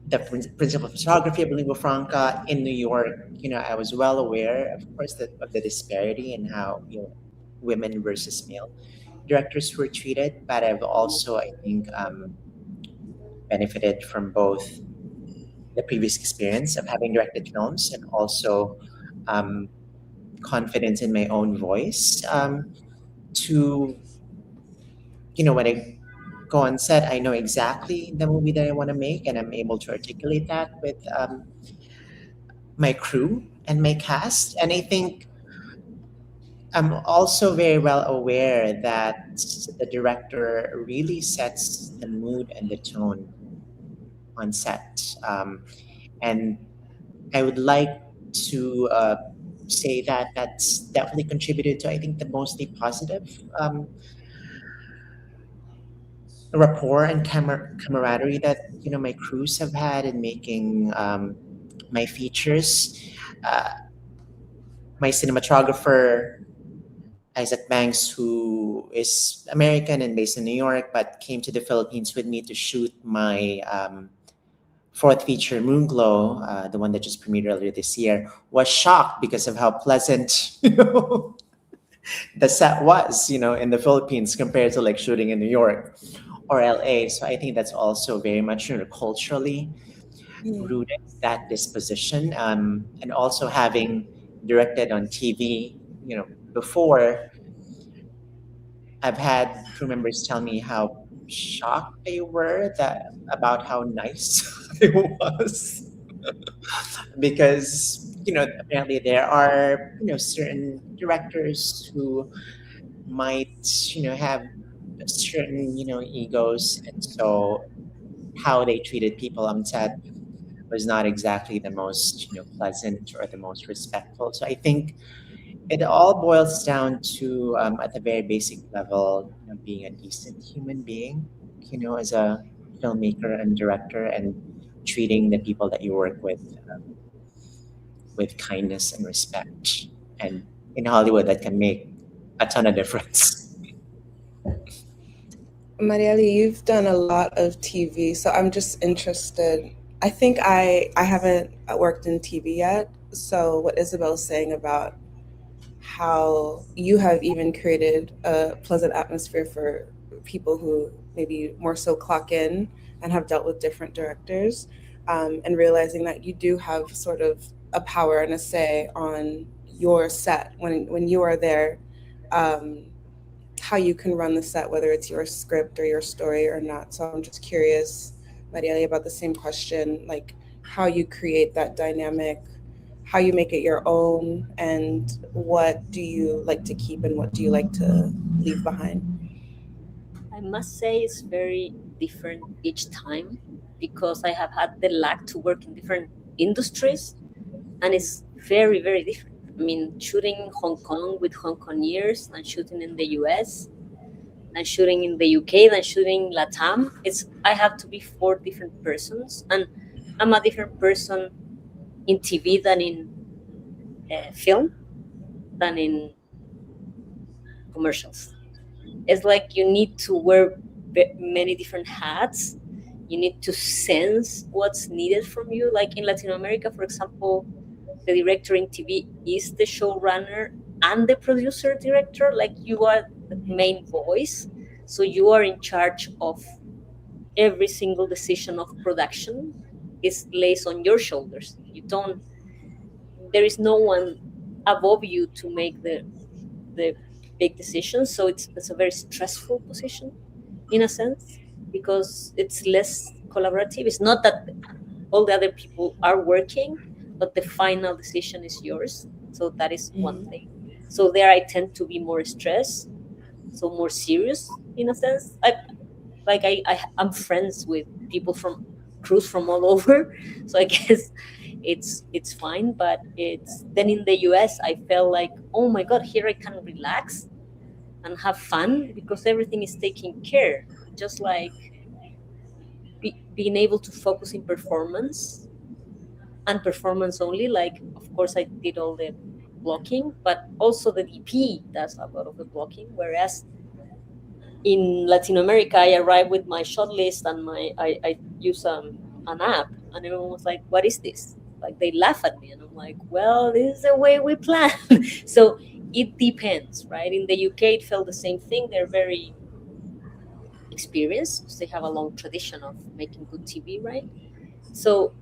the principal photography of Lingua Franca in New York, I was well aware, of course, of the disparity in how women versus male directors were treated. But I've also, I think, benefited from both the previous experience of having directed films and also confidence in my own voice. When I go on set, I know exactly the movie that I want to make, and I'm able to articulate that with my crew and my cast. And I think I'm also very well aware that the director really sets the mood and the tone on set. And I would like to say that that's definitely contributed to, I think, the mostly positive rapport and camaraderie that my crews have had in making my features. My cinematographer Isaac Banks, who is American and based in New York, but came to the Philippines with me to shoot my 4th feature, Moonglow, the one that just premiered earlier this year, was shocked because of how pleasant the set was, in the Philippines compared to like shooting in New York or LA. So I think that's also very much culturally rooted, that disposition. And also having directed on TV, before, I've had crew members tell me how shocked they were about how nice I was. Because, apparently there are, certain directors who might, have certain, egos. And so how they treated people on set was not exactly the most, pleasant or the most respectful. So I think it all boils down to, at the very basic level, being a decent human being, as a filmmaker and director, and treating the people that you work with kindness and respect. And in Hollywood, that can make a ton of difference. Marieli, you've done a lot of TV, so I'm just interested. I think I haven't worked in TV yet, so what Isabel's saying about how you have even created a pleasant atmosphere for people who maybe more so clock in and have dealt with different directors, and realizing that you do have sort of a power and a say on your set when you are there, how you can run the set, whether it's your script or your story or not. So I'm just curious, Marieli, about the same question, like how you create that dynamic, how you make it your own, and what do you like to keep and what do you like to leave behind? I must say it's very different each time because I have had the luck to work in different industries, and it's very, very different. I mean, shooting in Hong Kong with Hong Kongers, and shooting in the US, and shooting in the UK, then shooting Latam. I have to be 4 different persons, and I'm a different person in TV than in film, than in commercials. It's like you need to wear many different hats. You need to sense what's needed from you. Like in Latin America, for example, the director in TV is the showrunner and the producer director. Like you are the main voice, so you are in charge of every single decision of production. Is lays on your shoulders. You don't. There is no one above you to make the big decisions. So it's a very stressful position, in a sense, because it's less collaborative. It's not that all the other people are working, but the final decision is yours. So that is one thing. So there I tend to be more stressed, so more serious in a sense. I'm friends with people from crews from all over, so I guess it's fine. But it's then in the US I felt like, oh my god, here I can relax and have fun because everything is taken care. Just like being able to focus in performance and performance only. Like, of course, I did all the blocking, but also the DP does a lot of the blocking. Whereas in Latin America, I arrived with my shot list and I use an app, and everyone was like, "What is this?" Like they laugh at me, and I'm like, "Well, this is the way we plan." So it depends, right? In the UK, it felt the same thing. They're very experienced because they have a long tradition of making good TV, right? So,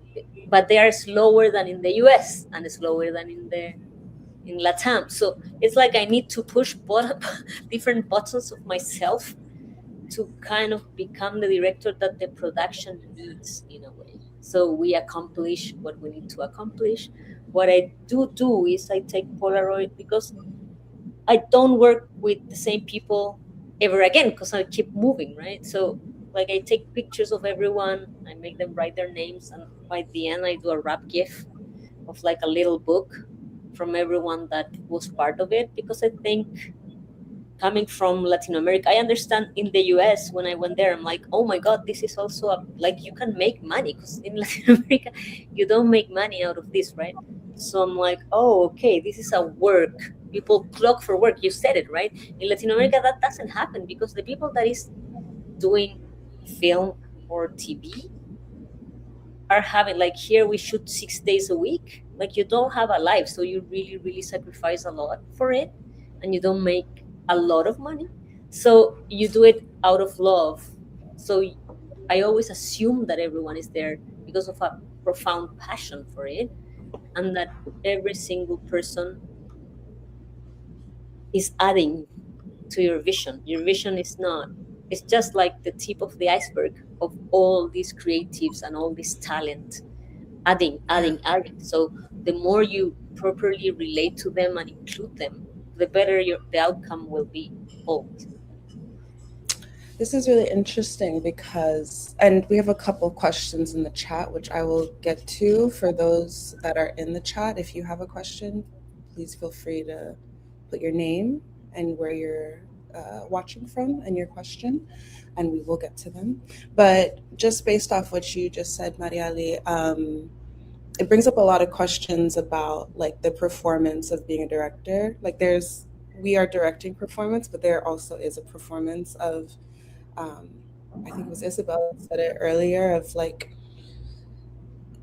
but they are slower than in the US and slower than in Latam. So it's like I need to push different buttons of myself to kind of become the director that the production needs in a way. So we accomplish what we need to accomplish. What I do is I take Polaroid because I don't work with the same people ever again because I keep moving, right? So like I take pictures of everyone, I make them write their names, and by the end I do a wrap gif of like a little book from everyone that was part of it. Because I think coming from Latin America, I understand in the US when I went there, I'm like, oh my God, this is also like you can make money, because in Latin America, you don't make money out of this, right? So I'm like, oh, okay, this is a work. People clock for work. You said it, right? In Latin America, that doesn't happen because the people that is doing film or TV are having, like here we shoot 6 days a week. Like you don't have a life, so you really, really sacrifice a lot for it, and you don't make a lot of money. So you do it out of love. So I always assume that everyone is there because of a profound passion for it, and that every single person is adding to your vision. Your vision is not, it's just like the tip of the iceberg of all these creatives and all this talent adding. So the more you properly relate to them and include them, the better the outcome will be always. This is really interesting because, and we have a couple questions in the chat, which I will get to. For those that are in the chat, if you have a question, please feel free to put your name and where you're watching from and your question, and we will get to them. But just based off what you just said, Mariali, it brings up a lot of questions about like the performance of being a director. Like we are directing performance, but there also is a performance of, I think it was Isabel that said it earlier, of like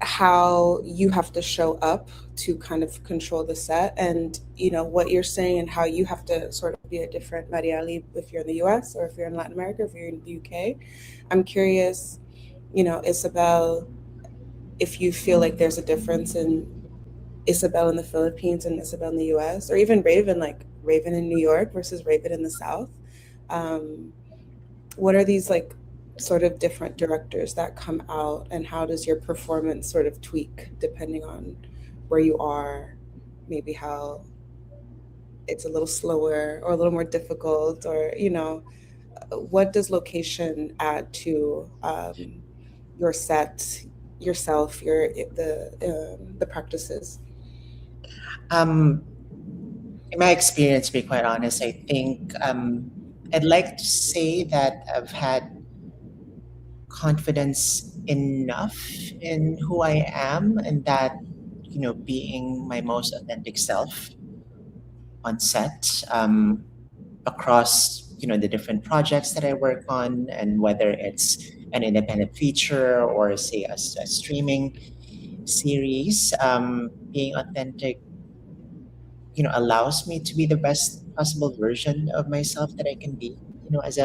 how you have to show up to kind of control the set, and you know what you're saying and how you have to sort of be a different Mariali if you're in the US or if you're in Latin America, if you're in the UK. I'm curious, you know, Isabel, if you feel like there's a difference in Isabel in the Philippines and Isabel in the US, or even Raven, like Raven in New York versus Raven in the South. What are these like sort of different directors that come out, and how does your performance sort of tweak depending on where you are, maybe how it's a little slower or a little more difficult, or you know, what does location add to your set, yourself, the practices? In my experience, to be quite honest, I think I'd like to say that I've had confidence enough in who I am, and that, being my most authentic self on set, across, the different projects that I work on, and whether it's an independent feature or say a streaming series, being authentic, allows me to be the best possible version of myself that I can be. As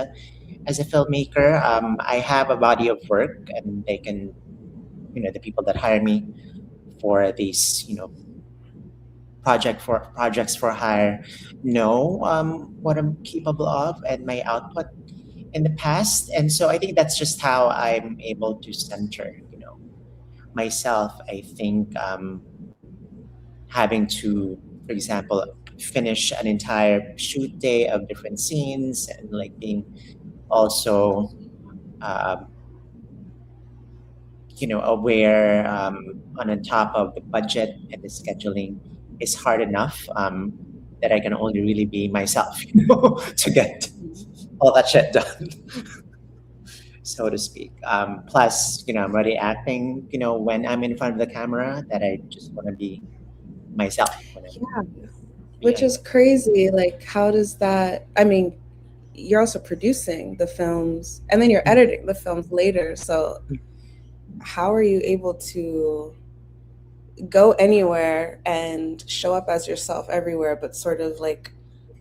a filmmaker, I have a body of work, and they can, the people that hire me for these, projects for hire know what I'm capable of and my output in the past. And so I think that's just how I'm able to center, myself. I think having to, for example, finish an entire shoot day of different scenes, and like being also um, aware, on top of the budget and the scheduling is hard enough, that I can only really be myself, to get all that shit done, so to speak. Plus, I'm already acting, when I'm in front of the camera, that I just want to be myself when I'm Yeah, which behind is it. crazy. Like, how does that? I mean, you're also producing the films, and then you're editing the films later. So, how are you able to go anywhere and show up as yourself everywhere, but sort of like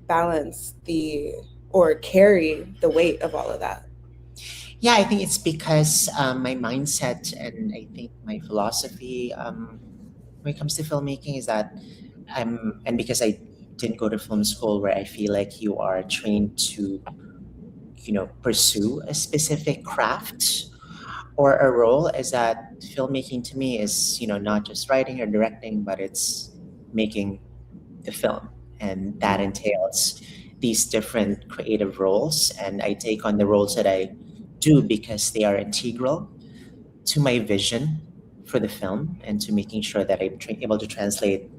balance the or carry the weight of all of that? Yeah, I think it's because my mindset, and I think my philosophy, when it comes to filmmaking, is that and because I didn't go to film school where I feel like you are trained to, pursue a specific craft or a role, is that filmmaking to me is, not just writing or directing, but it's making the film. And that entails these different creative roles. And I take on the roles that I do because they are integral to my vision for the film, and to making sure that I'm able to translate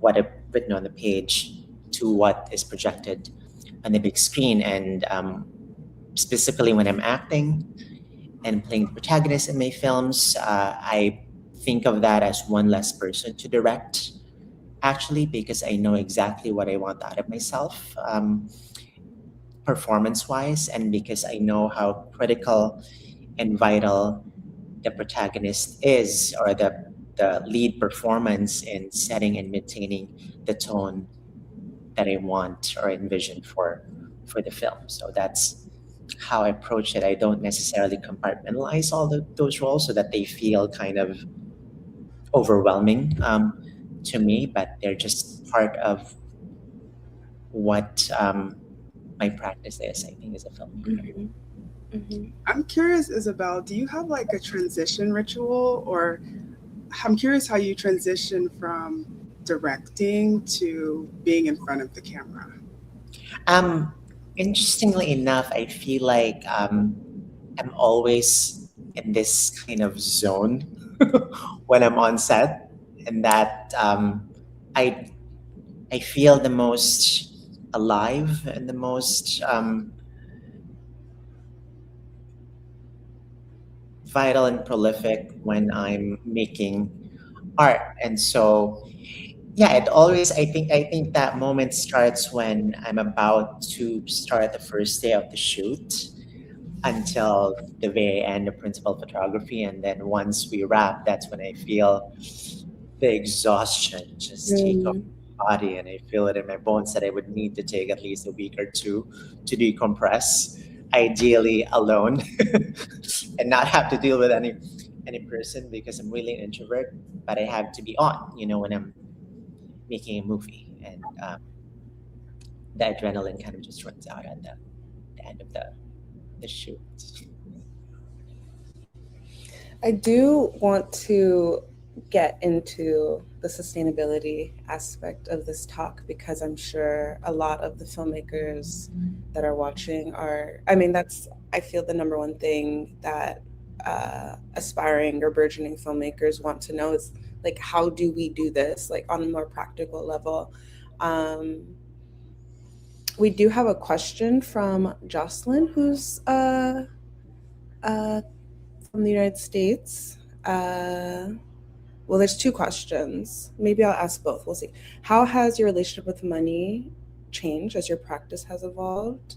what I've written on the page to what is projected on the big screen. And specifically when I'm acting and playing the protagonist in my films, I think of that as one less person to direct, actually, because I know exactly what I want out of myself, performance wise, and because I know how critical and vital the protagonist is, or the lead performance in setting and maintaining the tone that I want or envision for the film. So that's how I approach it. I don't necessarily compartmentalize all those roles so that they feel kind of overwhelming, to me, but they're just part of what my practice is, I think, as a filmmaker. I'm curious, Isabel, do you have like a transition ritual, or I'm curious how you transition from directing to being in front of the camera? Interestingly enough, I feel like I'm always in this kind of zone when I'm on set, and that I I feel the most alive and the most vital and prolific when I'm making art. And so, yeah, it always, I think that moment starts when I'm about to start the first day of the shoot until the very end of principal photography. And then once we wrap, that's when I feel the exhaustion just take over my body, and I feel it in my bones that I would need to take at least a week or two to decompress, ideally alone, and not have to deal with any person, because I'm really an introvert. But I have to be on, when I'm making a movie, and the adrenaline kind of just runs out at the end of the shoot. I do want to get into the sustainability aspect of this talk, because I'm sure a lot of the filmmakers that are watching are, I mean, that's, I feel, the number one thing that aspiring or burgeoning filmmakers want to know is, like, how do we do this, like, on a more practical level? we do have a question from Jocelyn, who's from the United States. Well, there's two questions. Maybe I'll ask both. We'll see. How has your relationship with money changed as your practice has evolved?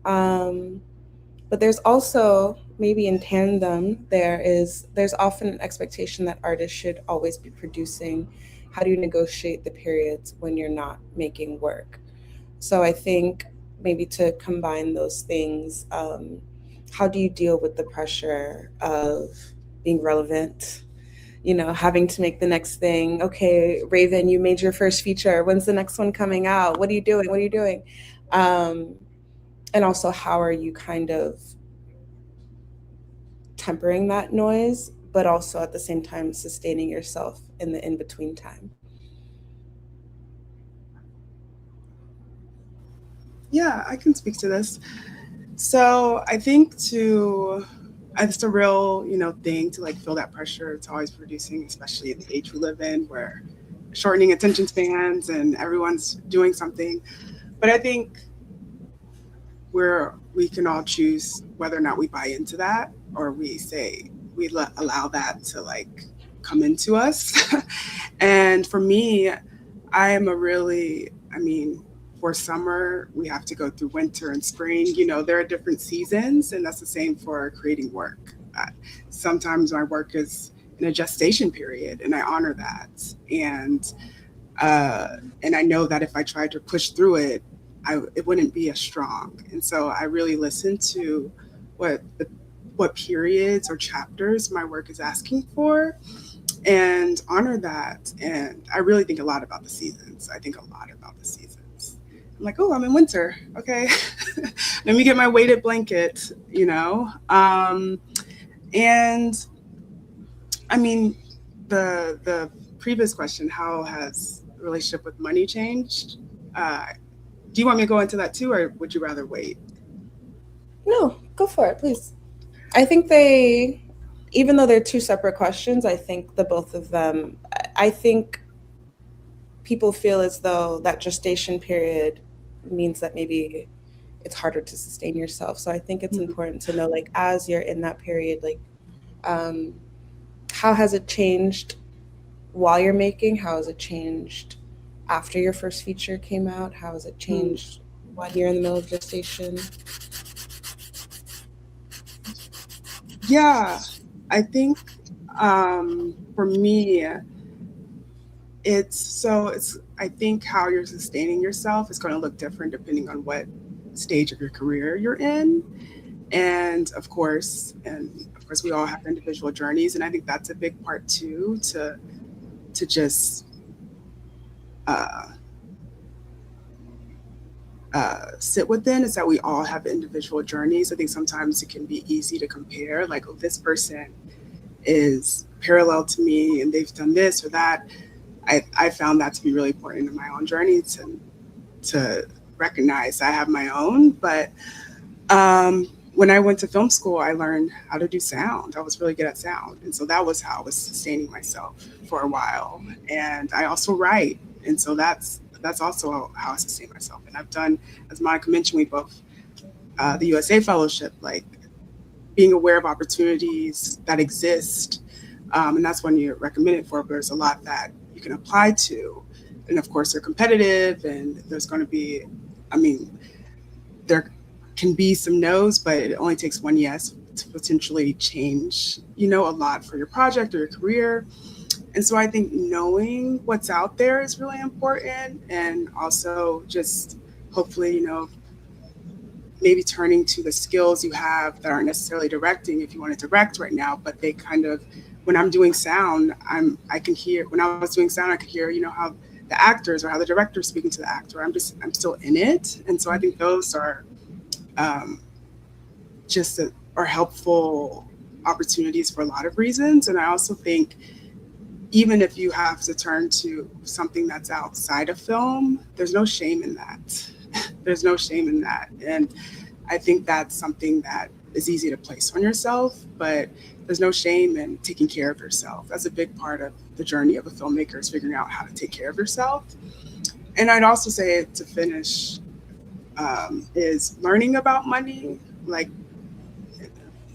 But there's also, maybe in tandem, there's often an expectation that artists should always be producing. How do you negotiate the periods when you're not making work? So I think maybe to combine those things, how do you deal with the pressure of being relevant? Having to make the next thing. Okay, Raven, you made your first feature. When's the next one coming out? What are you doing? What are you doing? And also, how are you kind of tempering that noise, but also at the same time sustaining yourself in the in-between time? Yeah, I can speak to this. So I think it's a real, thing to like feel that pressure to always producing, especially in the age we live in, where shortening attention spans and everyone's doing something. But I think we can all choose whether or not we buy into that, or we say we allow that to like come into us. And for me, I am for summer, we have to go through winter and spring. There are different seasons, and that's the same for creating work. Sometimes my work is in a gestation period, and I honor that. And I know that if I tried to push through it, it wouldn't be as strong. And so I really listen to what periods or chapters my work is asking for, and honor that. And I really think a lot about the seasons. I'm like, oh, I'm in winter. Okay, let me get my weighted blanket, And I mean, the previous question, how has the relationship with money changed? Do you want me to go into that too, or would you rather wait? No, go for it, please. I think even though they're two separate questions, I think the both of them, I think people feel as though that gestation period means that maybe it's harder to sustain yourself. So I think it's important to know, like, as you're in that period, like, how has it changed while you're making? How has it changed after your first feature came out? How has it changed while you're in the middle of gestation? Yeah, I think for me, I think how you're sustaining yourself is going to look different depending on what stage of your career you're in. And of course, we all have individual journeys. And I think that's a big part too, to just sit within, is that we all have individual journeys. I think sometimes it can be easy to compare, like, oh, this person is parallel to me and they've done this or that. I found that to be really important in my own journey, to recognize I have my own. But when I went to film school, I learned how to do sound. I was really good at sound. And so that was how I was sustaining myself for a while. And I also write. And so that's also how I sustain myself. And I've done, as Monica mentioned, we both, the USA Fellowship, like being aware of opportunities that exist. And that's when you're recommended for, but there's a lot that you can apply to. And of course, they're competitive, and there's going to be, there can be some no's, but it only takes one yes to potentially change, a lot for your project or your career. And so I think knowing what's out there is really important. And also just hopefully, maybe turning to the skills you have that aren't necessarily directing if you want to direct right now, but they kind of, when I'm doing sound, I can hear, when I was doing sound, I could hear, how the actors or how the director's speaking to the actor. I'm still in it. And so I think those are are helpful opportunities for a lot of reasons. And I also think even if you have to turn to something that's outside of film, there's no shame in that. There's no shame in that. And I think that's something that is easy to place on yourself, but there's no shame in taking care of yourself. That's a big part of the journey of a filmmaker, is figuring out how to take care of yourself. And I'd also say, to finish, is learning about money, like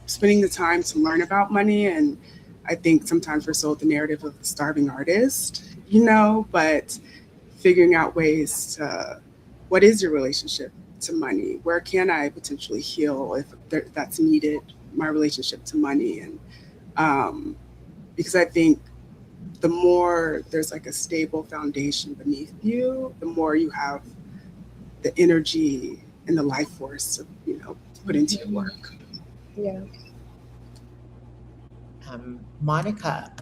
spending the time to learn about money. And I think sometimes we're sold the narrative of the starving artist, but figuring out ways to, what is your relationship to money? Where can I potentially heal if that's needed, my relationship to money? And because I think the more there's like a stable foundation beneath you, the more you have the energy and the life force to, put into your work. Yeah. Monica,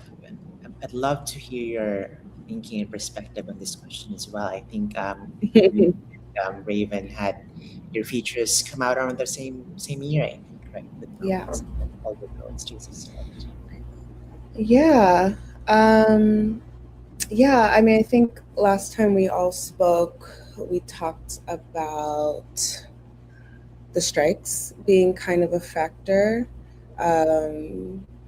I'd love to hear your thinking and perspective on this question as well. I think Raven had your features come out around the same year, I think, right? Yeah. All the Girls, Jesus. Yeah. Yeah, I mean, I think last time we all spoke, we talked about the strikes being kind of a factor,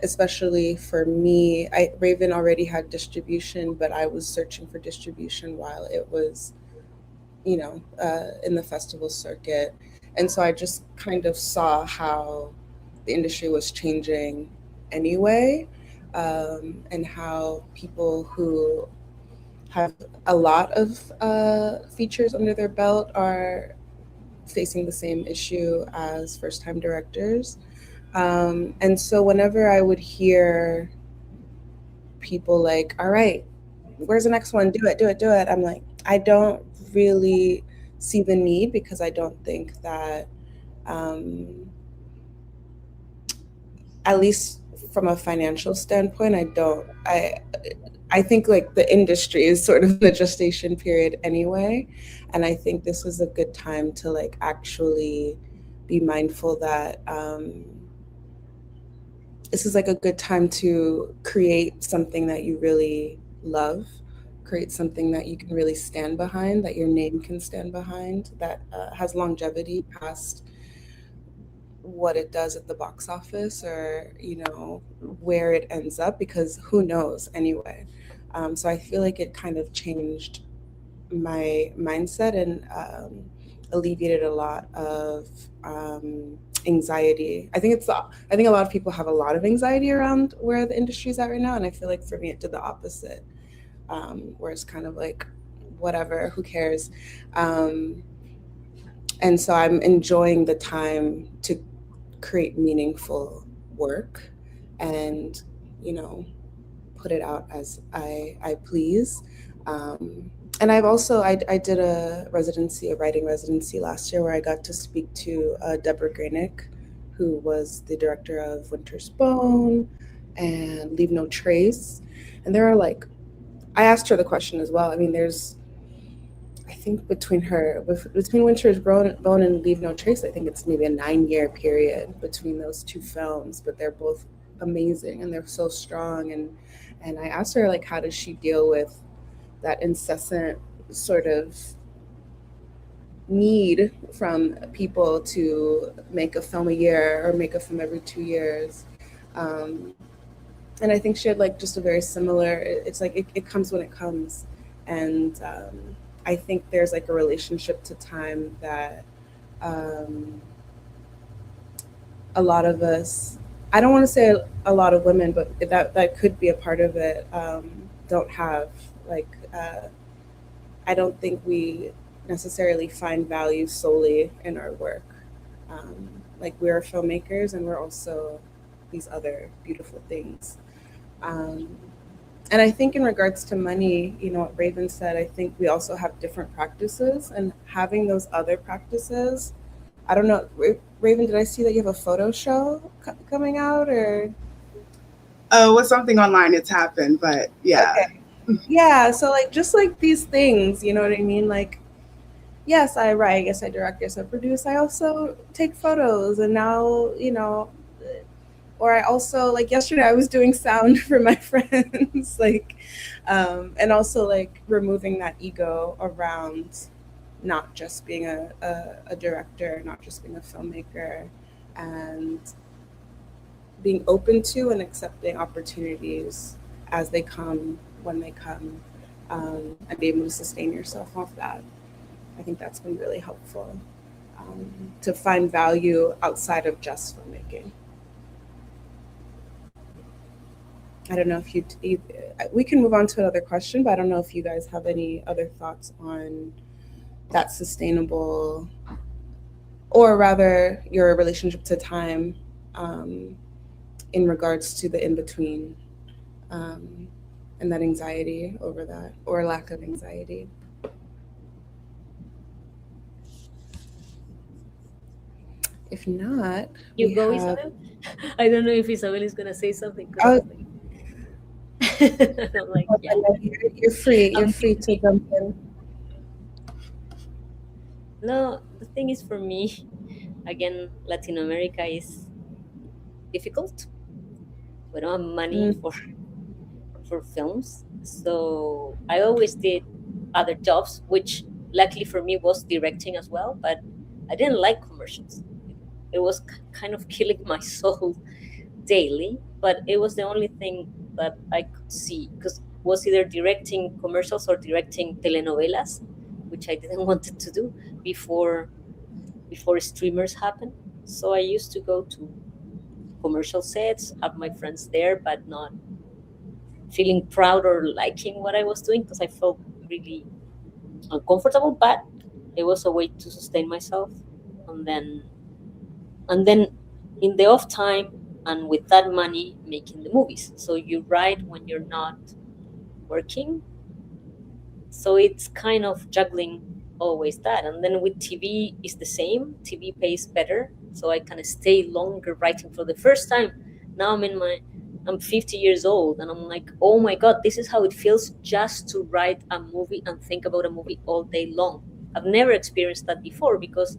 especially for me. Raven already had distribution, but I was searching for distribution while it was, in the festival circuit. And so I just kind of saw how the industry was changing anyway, and how people who have a lot of features under their belt are facing the same issue as first-time directors. And so whenever I would hear people like, all right, where's the next one? Do it. I'm like, I don't really see the need, because I don't think that, at least from a financial standpoint, I think like the industry is sort of in the gestation period anyway. And I think this is a good time to like actually be mindful that this is like a good time to create something that you really love, create something that you can really stand behind, that your name can stand behind, that has longevity past what it does at the box office, or where it ends up, because who knows anyway. So I feel like it kind of changed my mindset and alleviated a lot of anxiety. I think a lot of people have a lot of anxiety around where the industry is at right now, and I feel like for me it did the opposite, where it's kind of like, whatever, who cares? And so I'm enjoying the time to create meaningful work and, put it out as I please. And I've also, I did a writing residency last year, where I got to speak to Deborah Granick, who was the director of Winter's Bone and Leave No Trace. And there are like, I asked her the question as well. I mean, I think between Winter's Bone and Leave No Trace, I think it's maybe a 9-year period between those two films, but they're both amazing and they're so strong. And I asked her, like, how does she deal with that incessant sort of need from people to make a film a year or make a film every 2 years? And I think she had like just a very similar, it's like it comes when it comes. And I think there's like a relationship to time that a lot of us, I don't want to say a lot of women, but that could be a part of it, don't have. Like, I don't think we necessarily find value solely in our work. Like, we're filmmakers and we're also these other beautiful things. And I think in regards to money, what Raven said, I think we also have different practices, and having those other practices, I don't know, Raven, did I see that you have a photo show coming out, or? Oh, with something online, it's happened, but yeah. Okay. Yeah, so like, just like these things, you know what I mean? Like, yes, I write, yes, I direct, yes, I produce, I also take photos, and now, or I also, like yesterday, I was doing sound for my friends, like, and also like removing that ego around not just being a director, not just being a filmmaker, and being open to and accepting opportunities as they come, when they come, and be able to sustain yourself off that. I think that's been really helpful. to find value outside of just filmmaking? I don't know if we can move on to another question, but I don't know if you guys have any other thoughts on that sustainable, or rather your relationship to time, in regards to the in-between, and that anxiety over that, or lack of anxiety. If not, You we go, have. Isabel. I don't know if Isabel is gonna say something. Oh, I'm like, yeah. You're free. You're free to jump in. No, the thing is, for me, again, Latin America is difficult. We don't have money for films, so I always did other jobs, which luckily for me was directing as well. But I didn't like commercials. It was kind of killing my soul daily. But it was the only thing that I could see, because was either directing commercials or directing telenovelas, which I didn't wanted to do before streamers happened. So I used to go to commercial sets, have my friends there, but not feeling proud or liking what I was doing, because I felt really uncomfortable. But it was a way to sustain myself, and then in the off time, and with that money, making the movies. So you write when you're not working, so it's kind of juggling always that. And then with TV is the same. TV pays better, so I can stay longer writing. For the first time now, I'm 50 years old, and I'm like, oh my god, this is how it feels just to write a movie and think about a movie all day long. I've never experienced that before, because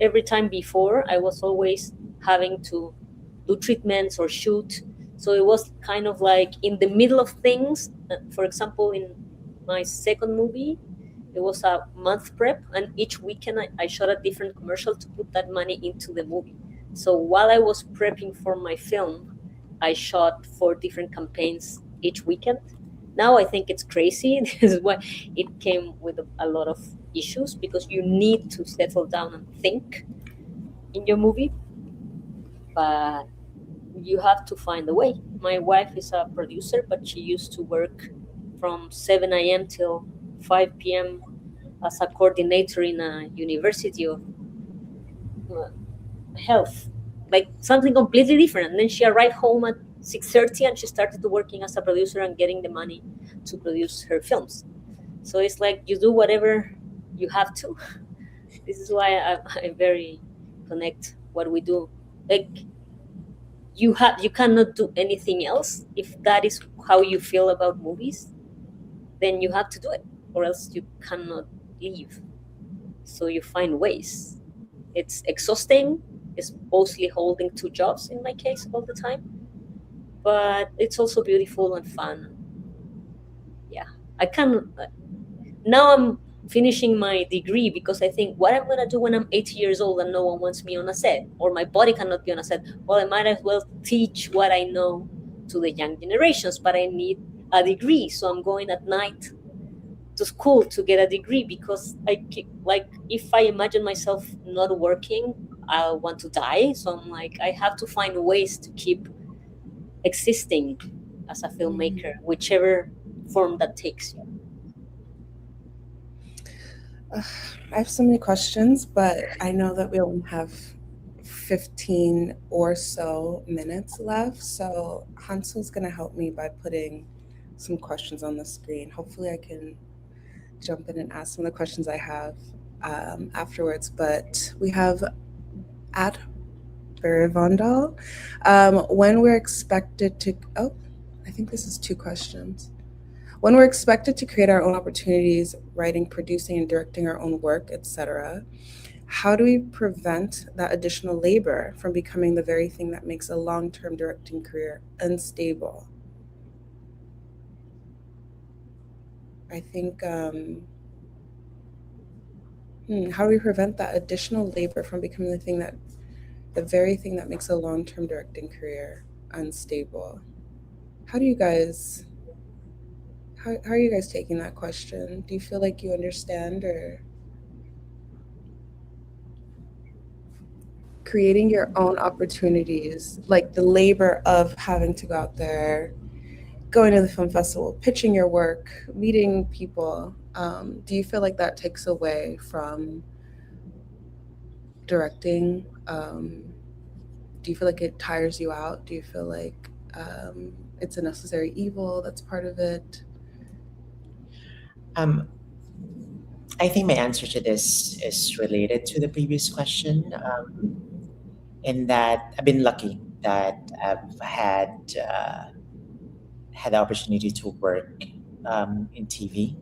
every time before I was always having to do treatments or shoot. So it was kind of like in the middle of things. For example, in my second movie, it was a month prep, and each weekend I shot a different commercial to put that money into the movie. So while I was prepping for my film, I shot 4 different campaigns each weekend. Now I think it's crazy. This is why it came with a lot of issues, because you need to settle down and think in your movie. But you have to find a way. My wife is a producer, but she used to work from 7 a.m. till 5 p.m. as a coordinator in a university of health, like something completely different. And then she arrived home at 6:30, and she started working as a producer and getting the money to produce her films. So it's like you do whatever you have to. This is why I very connect what we do. Like, you cannot do anything else. If that is how you feel about movies, then you have to do it, or else you cannot leave. So you find ways. It's exhausting. It's mostly holding 2 jobs in my case all the time, but it's also beautiful and fun. Yeah, I can. Now I'm finishing my degree, because I think, what I'm gonna do when I'm 80 years old and no one wants me on a set, or my body cannot be on a set? Well, I might as well teach what I know to the young generations, but I need a degree, so I'm going at night to school to get a degree, because I keep, like, if I imagine myself not working, I'll want to die. So I'm like, I have to find ways to keep existing as a filmmaker, whichever form that takes you. I have so many questions, but I know that we only have 15 or so minutes left. So Hansel's going to help me by putting some questions on the screen. Hopefully I can jump in and ask some of the questions I have afterwards. But we have at Berivandal, when we're expected to, I think this is 2 questions. When we're expected to create our own opportunities, writing, producing, and directing our own work, etc., how do we prevent that additional labor from becoming the very thing that makes a long-term directing career unstable? I think, how do we prevent that additional labor from becoming the very thing that makes a long-term directing career unstable? How are you guys taking that question? Do you feel like you understand, or? creating your own opportunities, like the labor of having to go out there, going to the film festival, pitching your work, meeting people, do you feel like that takes away from directing? Do you feel like it tires you out? Do you feel like it's a necessary evil that's part of it? I think my answer to this is related to the previous question, in that I've been lucky that I've had the opportunity to work in TV,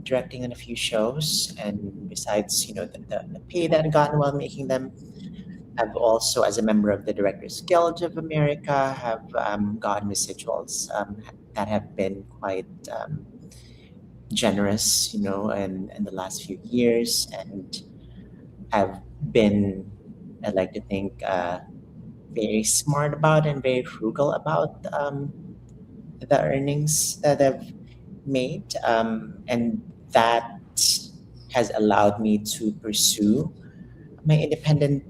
directing on a few shows, and besides, the pay that I got while making them, I've also, as a member of the Directors Guild of America, have gotten residuals that have been quite generous, in the last few years, and have been, I'd like to think, very smart about and very frugal about the earnings that I've made, and that has allowed me to pursue my independent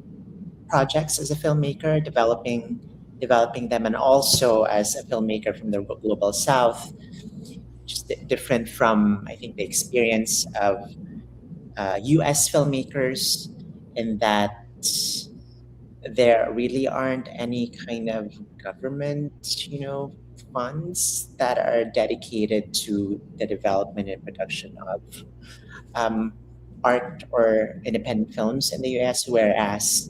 projects as a filmmaker, developing them, and also as a filmmaker from the global south, just different from, I think, the experience of U.S. filmmakers, in that there really aren't any kind of government, funds that are dedicated to the development and production of art or independent films in the U.S. Whereas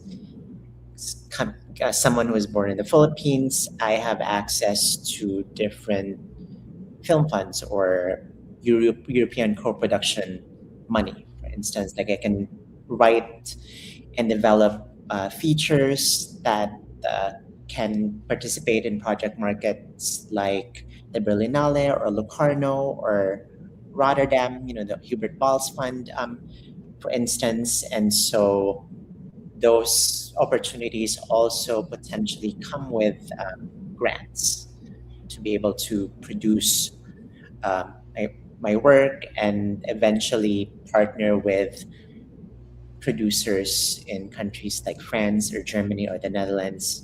someone who was born in the Philippines, I have access to different film funds or European co-production money. For instance, like I can write and develop features that can participate in project markets like the Berlinale or Locarno or Rotterdam, the Hubert Balls Fund, for instance. And so those opportunities also potentially come with grants to be able to produce my work and eventually partner with producers in countries like France or Germany or the Netherlands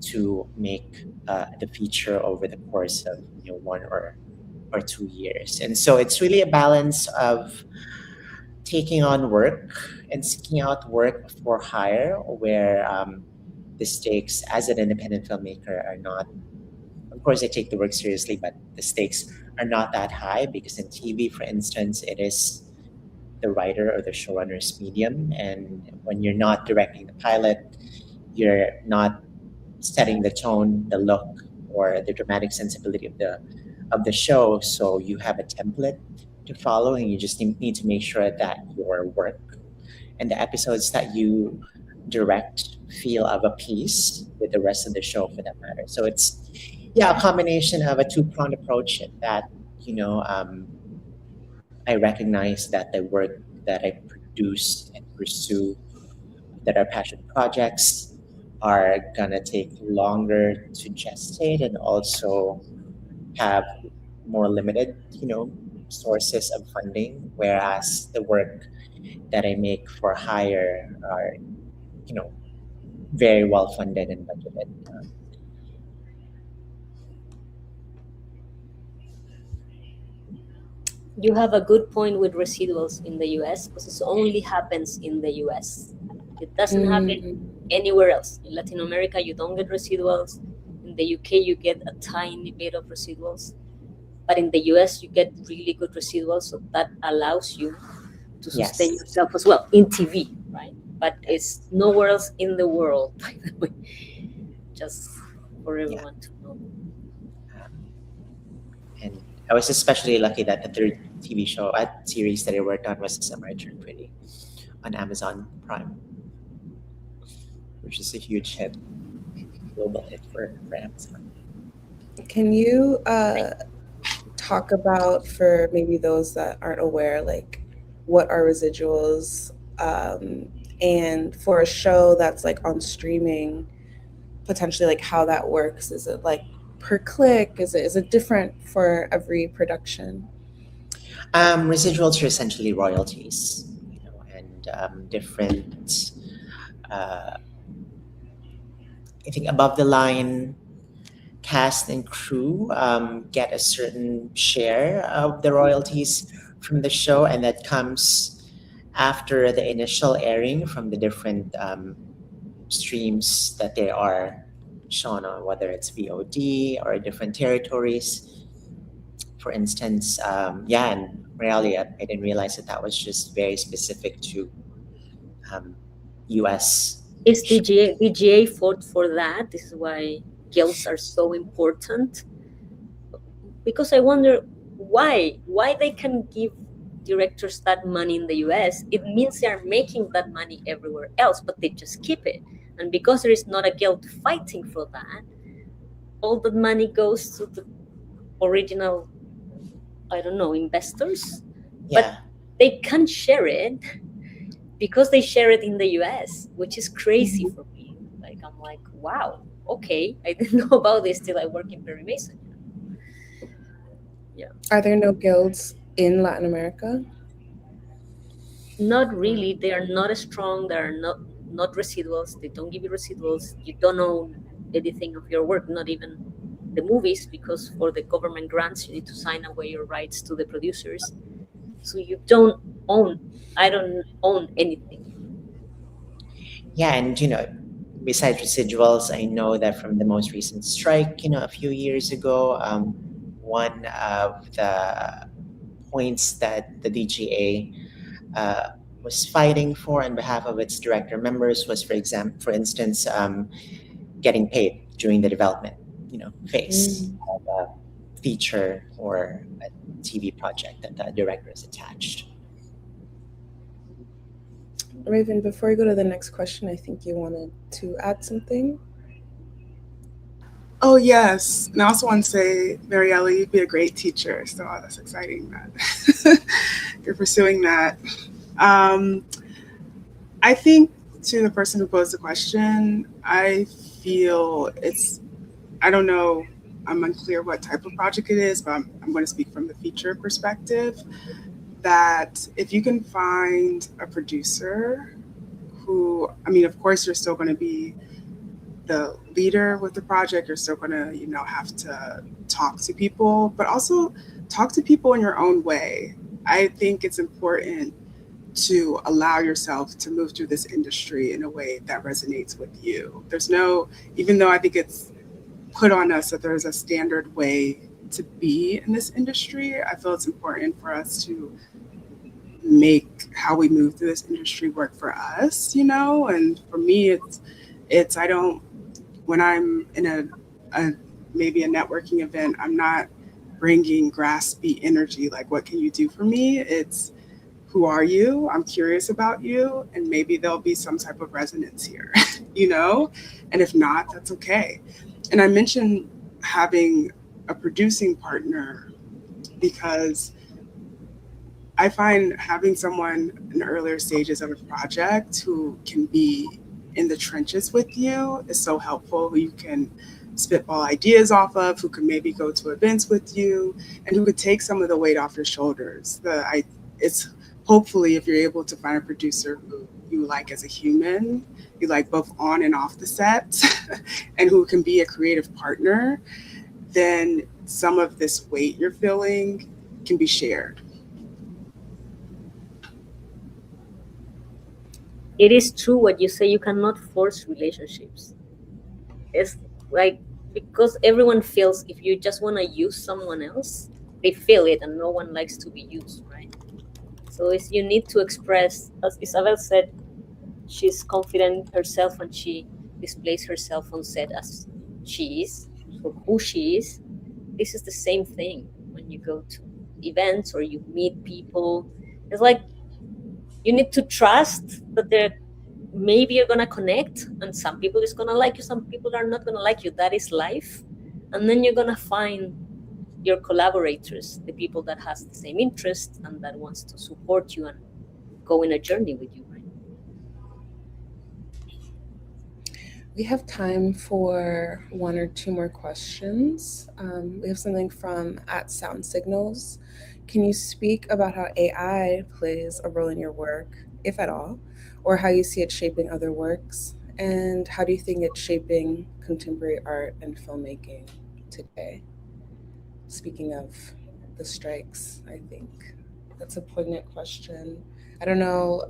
to make the feature over the course of 1 or 2 years. And so it's really a balance of taking on work and seeking out work for hire, where the stakes as an independent filmmaker are not, of course, I take the work seriously, but the stakes are not that high, because in TV, for instance, it is the writer or the showrunner's medium. And when you're not directing the pilot, you're not setting the tone, the look, or the dramatic sensibility of the show. So you have a template to follow, and you just need to make sure that your work and the episodes that you direct feel of a piece with the rest of the show, for that matter. So it's a combination of a two-pronged approach that I recognize that the work that I produce and pursue that are passion projects are gonna take longer to gestate and also have more limited, sources of funding, whereas the work that I make for hire are, very well funded and budgeted. You have a good point with residuals in the US, because it only happens in the US. It doesn't happen anywhere else. In Latin America, you don't get residuals. In the UK, you get a tiny bit of residuals. But in the US, you get really good residuals, so that allows you to sustain yourself as well in TV, right? But it's nowhere else in the world, by the way, just for everyone to know. And I was especially lucky that the third TV show series that I worked on was Summer I Turned Pretty on Amazon Prime, which is a huge hit, global hit for Amazon. Can you talk about, for maybe those that aren't aware, like what are residuals, and for a show that's like on streaming, potentially like how that works? Is it like per click? Is it different for every production? Residuals are essentially royalties, and different I think above the line cast and crew get a certain share of the royalties from the show, and that comes after the initial airing from the different streams that they are shown on, whether it's VOD or different territories. For instance, and really, I didn't realize that was just very specific to US. Is DGA fought for that? This is why guilds are so important. Because I wonder why they can give directors that money in the US. It means they are making that money everywhere else, but they just keep it. And because there is not a guild fighting for that, all that money goes to the original, I don't know, investors. Yeah. But they can't share it because they share it in the US, which is crazy for me. Like, I'm like, wow, okay, I didn't know about this till I work in Perry Mason. Yeah. Are there no guilds in Latin America? Not really. They are not as strong. They are not residuals. They don't give you residuals. You don't own anything of your work, not even the movies, because for the government grants, you need to sign away your rights to the producers. So you don't own, I don't own anything. Yeah, and besides residuals, I know that from the most recent strike, a few years ago, one of the points that the DGA was fighting for on behalf of its director members was, for instance, getting paid during the development, phase of a feature or a TV project that the director is attached. Raven, before we go to the next question, I think you wanted to add something. Oh, yes. And I also want to say, Mariella, you'd be a great teacher. So that's exciting that you're pursuing that. I think to the person who posed the question, I feel I don't know, I'm unclear what type of project it is, but I'm going to speak from the feature perspective, that if you can find a producer who, of course, you're still going to be the leader with the project, you're still going to, have to talk to people, but also talk to people in your own way. I think it's important to allow yourself to move through this industry in a way that resonates with you. Even though I think it's put on us that there's a standard way to be in this industry, I feel it's important for us to make how we move through this industry work for us, and for me, when I'm in maybe a networking event, I'm not bringing graspy energy, like, what can you do for me? It's, who are you? I'm curious about you, and maybe there'll be some type of resonance here, and if not, that's okay. And I mentioned having a producing partner because I find having someone in earlier stages of a project who can be in the trenches with you is so helpful, who you can spitball ideas off of, who can maybe go to events with you, and who could take some of the weight off your shoulders. It's hopefully, if you're able to find a producer who you like as a human, you like both on and off the set, and who can be a creative partner, then some of this weight you're feeling can be shared. It is true what you say, you cannot force relationships. It's like, because everyone feels if you just want to use someone else, they feel it, and no one likes to be used, right? So you need to express, as Isabel said, she's confident in herself and she displays herself on set as she is, so who she is. This is the same thing when you go to events or you meet people. It's like you need to trust that maybe you're gonna connect, and some people is gonna like you, some people are not gonna like you. That is life. And then you're gonna find your collaborators, the people that has the same interest and that wants to support you and go in a journey with you, right? We have time for one or two more questions. We have something from @SoundSignals. Can you speak about how AI plays a role in your work, if at all, or how you see it shaping other works? And how do you think it's shaping contemporary art and filmmaking today? Speaking of the strikes, I think that's a poignant question. I don't know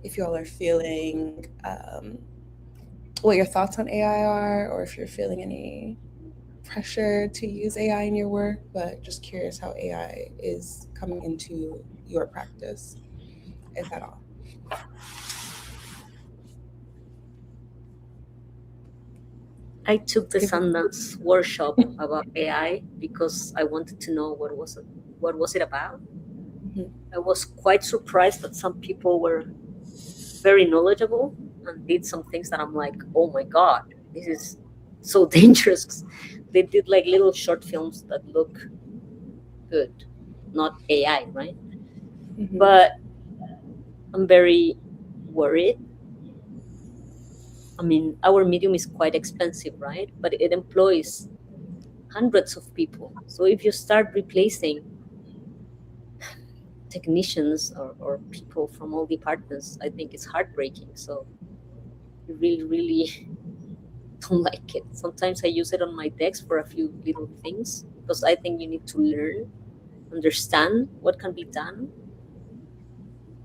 if you all are feeling what your thoughts on AI are, or if you're feeling any pressure to use AI in your work, but just curious how AI is coming into your practice, if at all. I took the Sundance workshop about AI because I wanted to know what was it about. I was quite surprised that some people were very knowledgeable and did some things that I'm like, oh my god, this is so dangerous. They did like little short films that look good, not AI, right? But I'm very worried. I mean, our medium is quite expensive, right? But it employs hundreds of people. So if you start replacing technicians or people from all departments, I think it's heartbreaking. So I really don't like it. Sometimes I use it on my desk for a few little things because I think you need to learn, understand what can be done.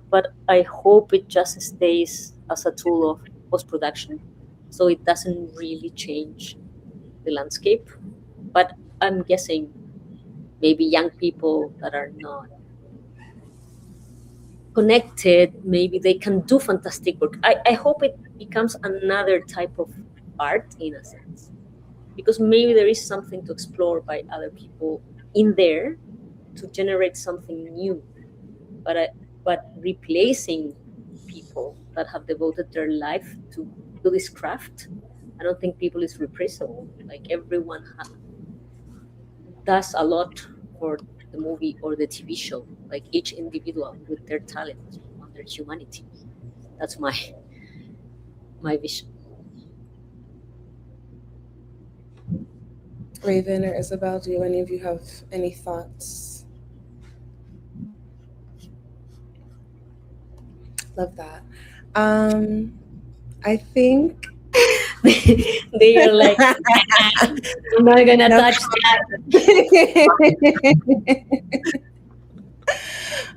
But I hope it just stays as a tool of post-production, so it doesn't really change the landscape. But I'm guessing maybe young people that are not connected, maybe they can do fantastic work. I hope it becomes another type of art in a sense, because maybe there is something to explore by other people in there to generate something new. But replacing people that have devoted their life to this craft, I don't think people is replaceable. Like everyone does a lot for the movie or the TV show, like each individual with their talent and their humanity. That's my vision. Raven or Isabel, do any of you have any thoughts? Love that. I think they are like, I'm not gonna touch that.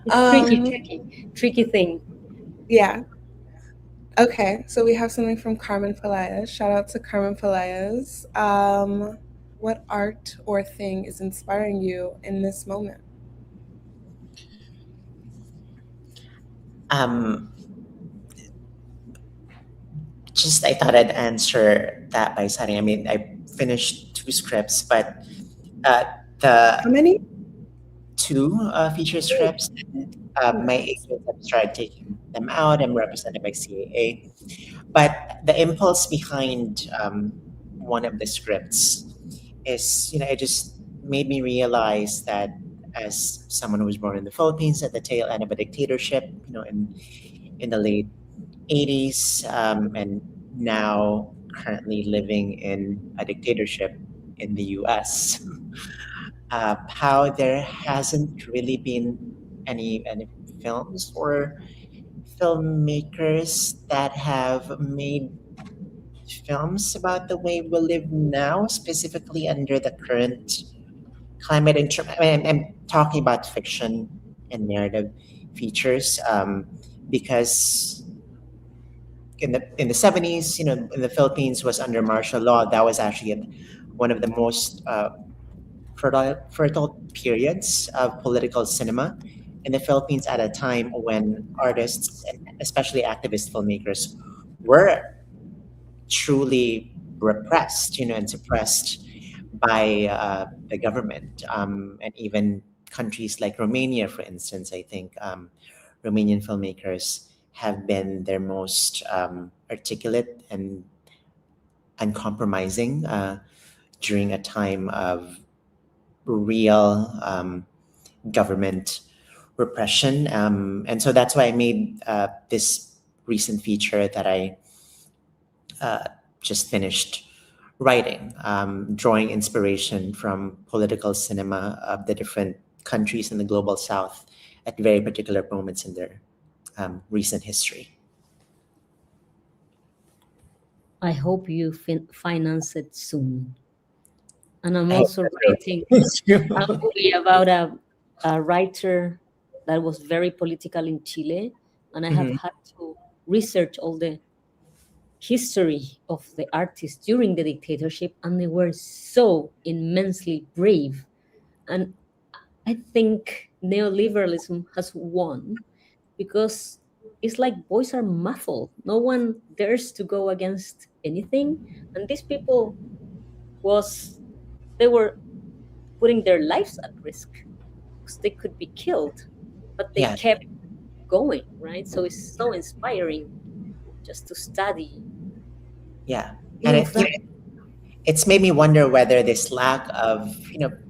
It's tricky thing. Yeah. Okay, so we have something from Carmen Pelayas. Shout out to Carmen Pelayas. What art or thing is inspiring you in this moment? Just I thought I'd answer that by saying, I mean, I finished 2 scripts, but How many? 2 feature scripts. My agents have started taking them out. I'm represented by CAA. But the impulse behind one of the scripts is, it just made me realize that as someone who was born in the Philippines at the tail end of a dictatorship, in the late 80s, and now currently living in a dictatorship in the US, how there hasn't really been any films or filmmakers that have made films about the way we live now, specifically under the current climate. I'm talking about fiction and narrative features, because in the 70s, in the Philippines was under martial law. That was actually one of the most fertile periods of political cinema in the Philippines at a time when artists and especially activist filmmakers were truly repressed, and suppressed by the government, and even countries like Romania, for instance. I think Romanian filmmakers have been their most articulate and uncompromising during a time of real government repression. And so that's why I made this recent feature that I just finished writing, drawing inspiration from political cinema of the different countries in the global south at very particular moments in their recent history. I hope you finance it soon. And I'm I- also writing a movie about a writer that was very political in Chile, and I have Mhm. had to research all the history of the artists during the dictatorship, and they were so immensely brave. And I think neoliberalism has won because it's like voices are muffled. No one dares to go against anything, and these people they were putting their lives at risk because they could be killed, but they Yeah, kept going, right? So it's so inspiring just to study yeah. And all of that. it's made me wonder whether this lack of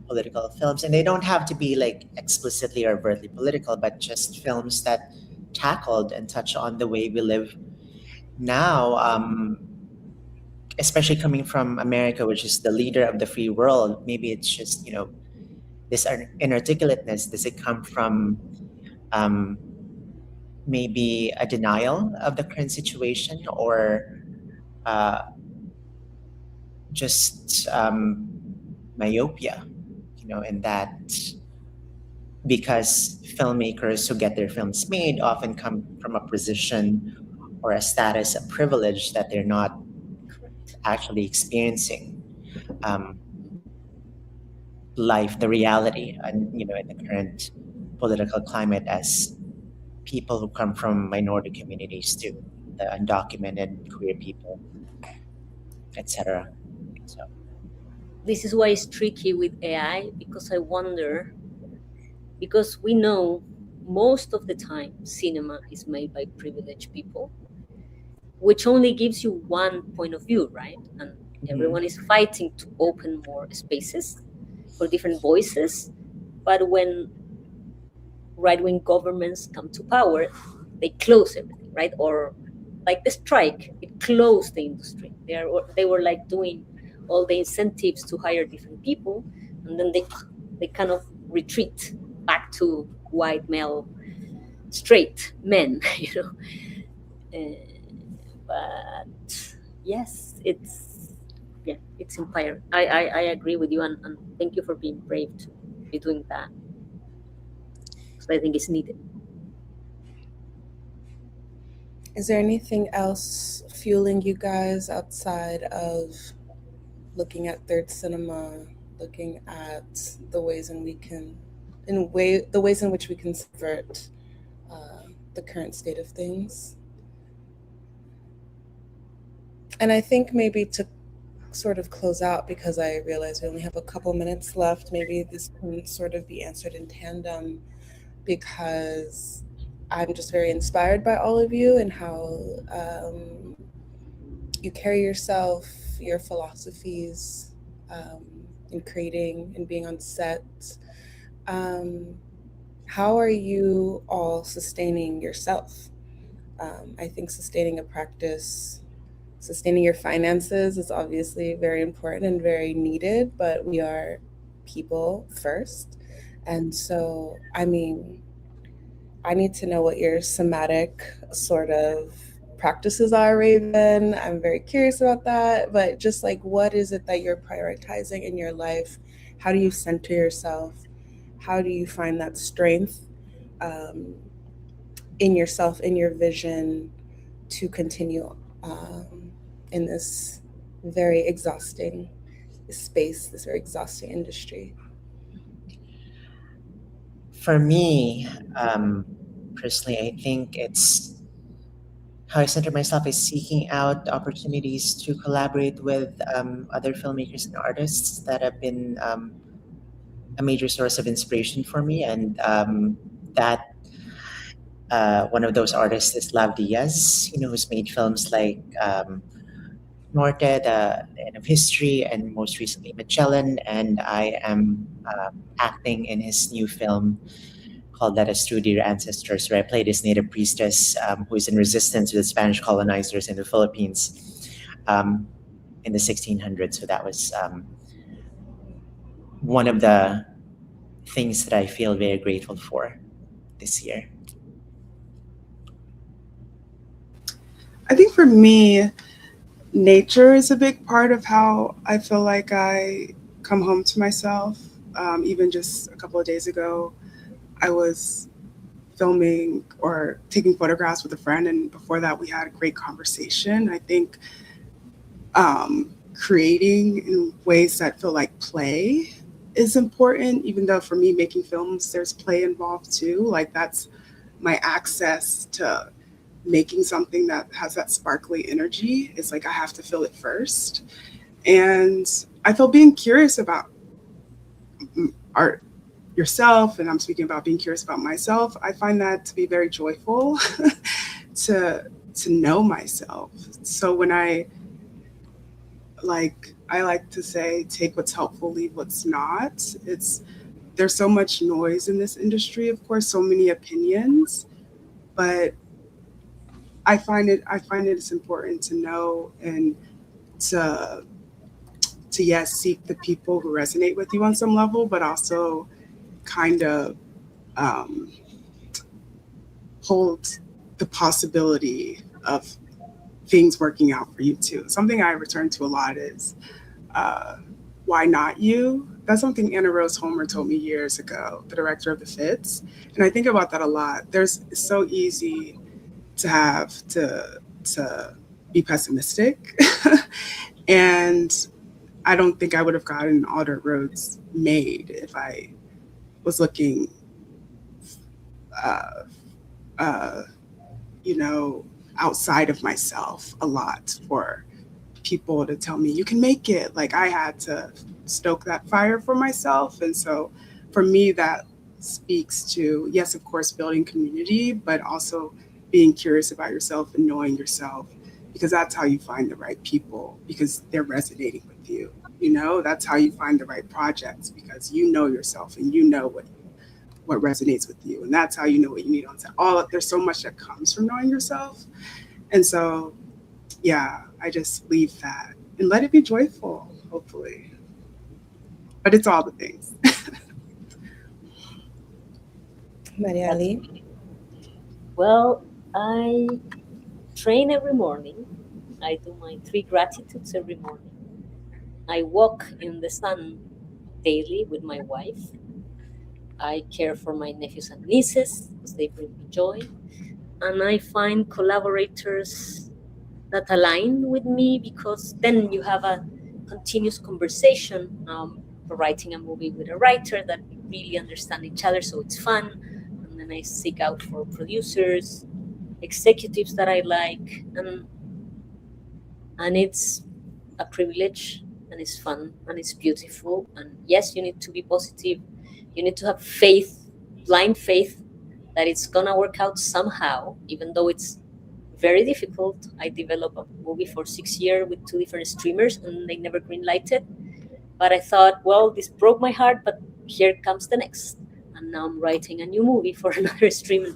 political films, and they don't have to be like explicitly or overtly political, but just films that tackled and touch on the way we live now, especially coming from America, which is the leader of the free world. Maybe it's just this inarticulateness. Does it come from um, maybe a denial of the current situation, or uh, just myopia, in that because filmmakers who get their films made often come from a position or a status, a privilege that they're not actually experiencing life, the reality, and in the current political climate as people who come from minority communities too, the undocumented, queer people, etc. So This is why it's tricky with AI, because I wonder, because we know most of the time cinema is made by privileged people, which only gives you one point of view, right? And everyone is fighting to open more spaces for different voices. But when right-wing governments come to power, they close everything, right? Or like the strike, it closed the industry. They were like doing all the incentives to hire different people, and then they kind of retreat back to white male straight men, but yes, it's inspiring. I agree with you, and thank you for being brave to be doing that, because I think it's needed. Is there anything else fueling you guys outside of looking at third cinema, looking at the ways in which we can subvert the current state of things? And I think maybe to sort of close out, because I realize we only have a couple minutes left, maybe this can sort of be answered in tandem, because I'm just very inspired by all of you and how you carry yourself, your philosophies in creating and being on set. How are you all sustaining yourself? I think sustaining a practice, sustaining your finances is obviously very important and very needed, but we are people first. And so, I mean, I need to know what your somatic sort of practices are, Raven. I'm very curious about that. But just like, what is it that you're prioritizing in your life? How do you center yourself? How do you find that strength in yourself, in your vision, to continue in this very exhausting space, this very exhausting industry? for me, personally, I think it's how I center myself is seeking out opportunities to collaborate with other filmmakers and artists that have been a major source of inspiration for me, and that one of those artists is Lav Diaz, who's made films like Norte, the End of History, and most recently Magellan. And I am acting in his new film called Let Us True Dear Ancestors, where I play this native priestess who is in resistance with the Spanish colonizers in the Philippines in the 1600s. So that was one of the things that I feel very grateful for this year. I think for me, nature is a big part of how I feel like I come home to myself. Even just a couple of days ago, I was filming or taking photographs with a friend, and before that, we had a great conversation. I think creating in ways that feel like play is important, even though for me, making films, there's play involved too. Like, that's my access to making something that has that sparkly energy. It's like I have to feel it first. And I feel being curious about art yourself, and I'm speaking about being curious about myself, I find that to be very joyful to know myself. So when I like to say, take what's helpful, leave what's not. There's so much noise in this industry, of course, so many opinions, but I find it's important to know and to yes, seek the people who resonate with you on some level, but also kind of hold the possibility of things working out for you too. Something I return to a lot is why not you? That's something Anna Rose Homer told me years ago, the director of the Fits. And I think about that a lot. It's so easy to have to be pessimistic. And I don't think I would have gotten Alternate Roads made if I was looking, outside of myself a lot for people to tell me you can make it. Like, I had to stoke that fire for myself. And so for me, that speaks to, yes, of course, building community, but also being curious about yourself and knowing yourself, because that's how you find the right people, because they're resonating with you. That's how you find the right projects, because you know yourself and you know what resonates with you. And that's how you know what you need on set. There's so much that comes from knowing yourself. And so, yeah, I just leave that and let it be joyful, hopefully. But it's all the things. Maria Ali? Well, I train every morning. I do my 3 gratitudes every morning. I walk in the sun daily with my wife. I care for my nephews and nieces because they bring me joy. And I find collaborators that align with me, because then you have a continuous conversation. Writing a movie with a writer that we really understand each other, so it's fun. And then I seek out for producers, executives that I like, and it's a privilege, and it's fun, and it's beautiful. And yes, you need to be positive. You need to have faith, blind faith, that it's gonna work out somehow, even though it's very difficult. I developed a movie for 6 years with 2 different streamers, and they never greenlighted. But I thought, well, this broke my heart, but here comes the next. And now I'm writing a new movie for another streamer.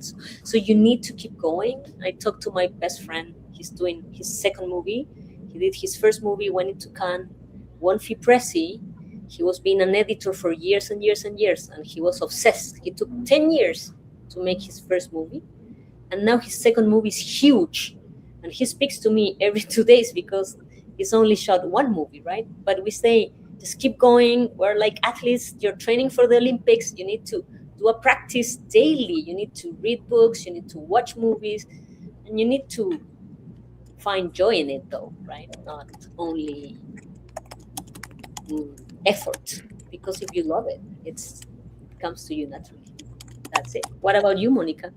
So you need to keep going. I talked to my best friend. He's doing his second movie. He did his first movie, went into Cannes, won FIPRESI. He was being an editor for years and years and years, and he was obsessed. He took 10 years to make his first movie. And now his second movie is huge. And he speaks to me every 2 days because he's only shot 1 movie, right? But we say, just keep going. We're like athletes. You're training for the Olympics. You need to do a practice daily. You need to read books. You need to watch movies. And you need to find joy in it, though, right? Not only effort. Because if you love it, it comes to you naturally. That's it. What about you, Monica?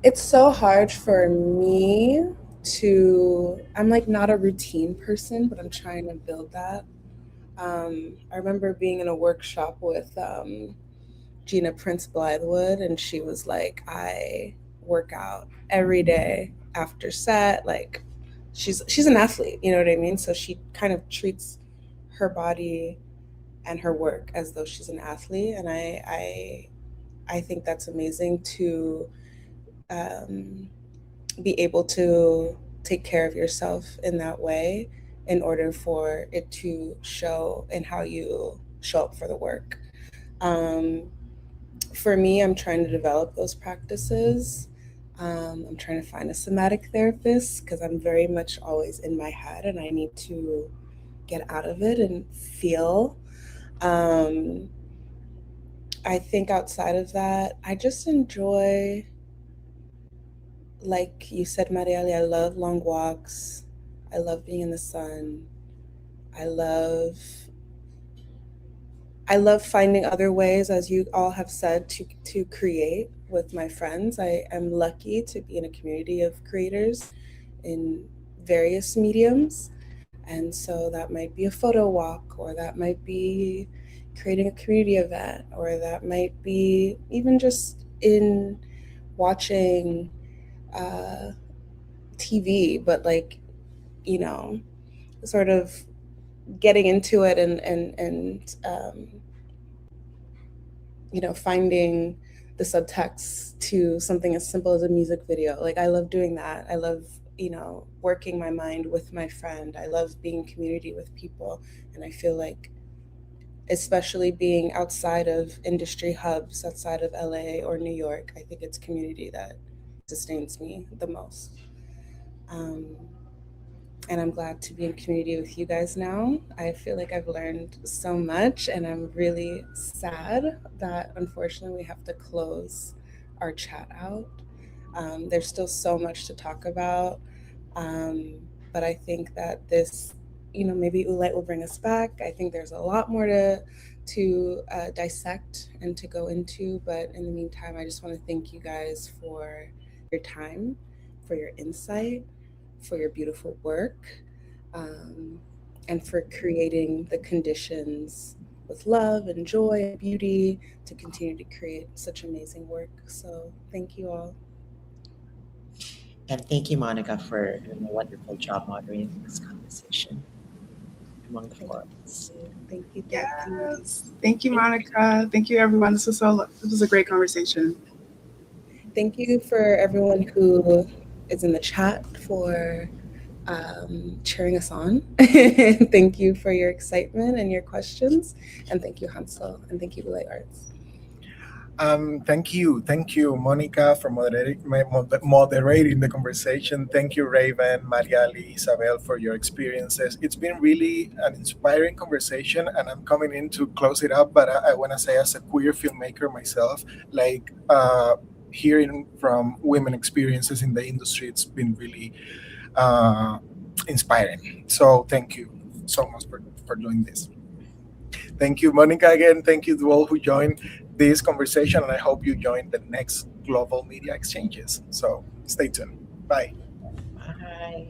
It's so hard for me I'm like not a routine person, but I'm trying to build that. I remember being in a workshop with Gina Prince Blythewood, and she was like, I work out every day after set. Like, she's an athlete, you know what I mean? So she kind of treats her body and her work as though she's an athlete. And I think that's amazing to be able to take care of yourself in that way in order for it to show in how you show up for the work. For me, I'm trying to develop those practices. I'm trying to find a somatic therapist because I'm very much always in my head and I need to get out of it and feel. Um, I think outside of that, I just enjoy, like you said, Marielle, I love long walks. I love being in the sun. I love I love finding other ways, as you all have said, to create with my friends. I am lucky to be in a community of creators in various mediums. And so that might be a photo walk, or that might be creating a community event, or that might be even just in watching TV, but like, you know, sort of getting into it and finding the subtext to something as simple as a music video. Like, I love doing that. I love, working my mind with my friend. I love being in community with people. And I feel like, especially being outside of industry hubs, outside of LA or New York, I think it's community that sustains me the most. And I'm glad to be in community with you guys now. I feel like I've learned so much, and I'm really sad that unfortunately we have to close our chat out. There's still so much to talk about, but I think that this, maybe Ulite will bring us back. I think there's a lot more to dissect and to go into, but in the meantime, I just want to thank you guys for your time, for your insight, for your beautiful work, and for creating the conditions with love and joy and beauty to continue to create such amazing work. So thank you all. And thank you, Monica, for doing a wonderful job moderating this conversation among the forums. Thank you. Yes. Thank you, Monica. This was a great conversation. Thank you for everyone who is in the chat for cheering us on. Thank you for your excitement and your questions. And thank you, Hansel. And thank you, Ulite Arts. Thank you, Monica, for moderating the conversation. Thank you, Raven, Mariali, Isabel, for your experiences. It's been really an inspiring conversation, and I'm coming in to close it up. But I want to say, as a queer filmmaker myself, like hearing from women experiences in the industry, it's been really inspiring. So thank you so much for doing this. Thank you, Monica, again. Thank you to all who joined this conversation, and I hope you join the next Global Media Exchanges. So stay tuned. Bye. Bye.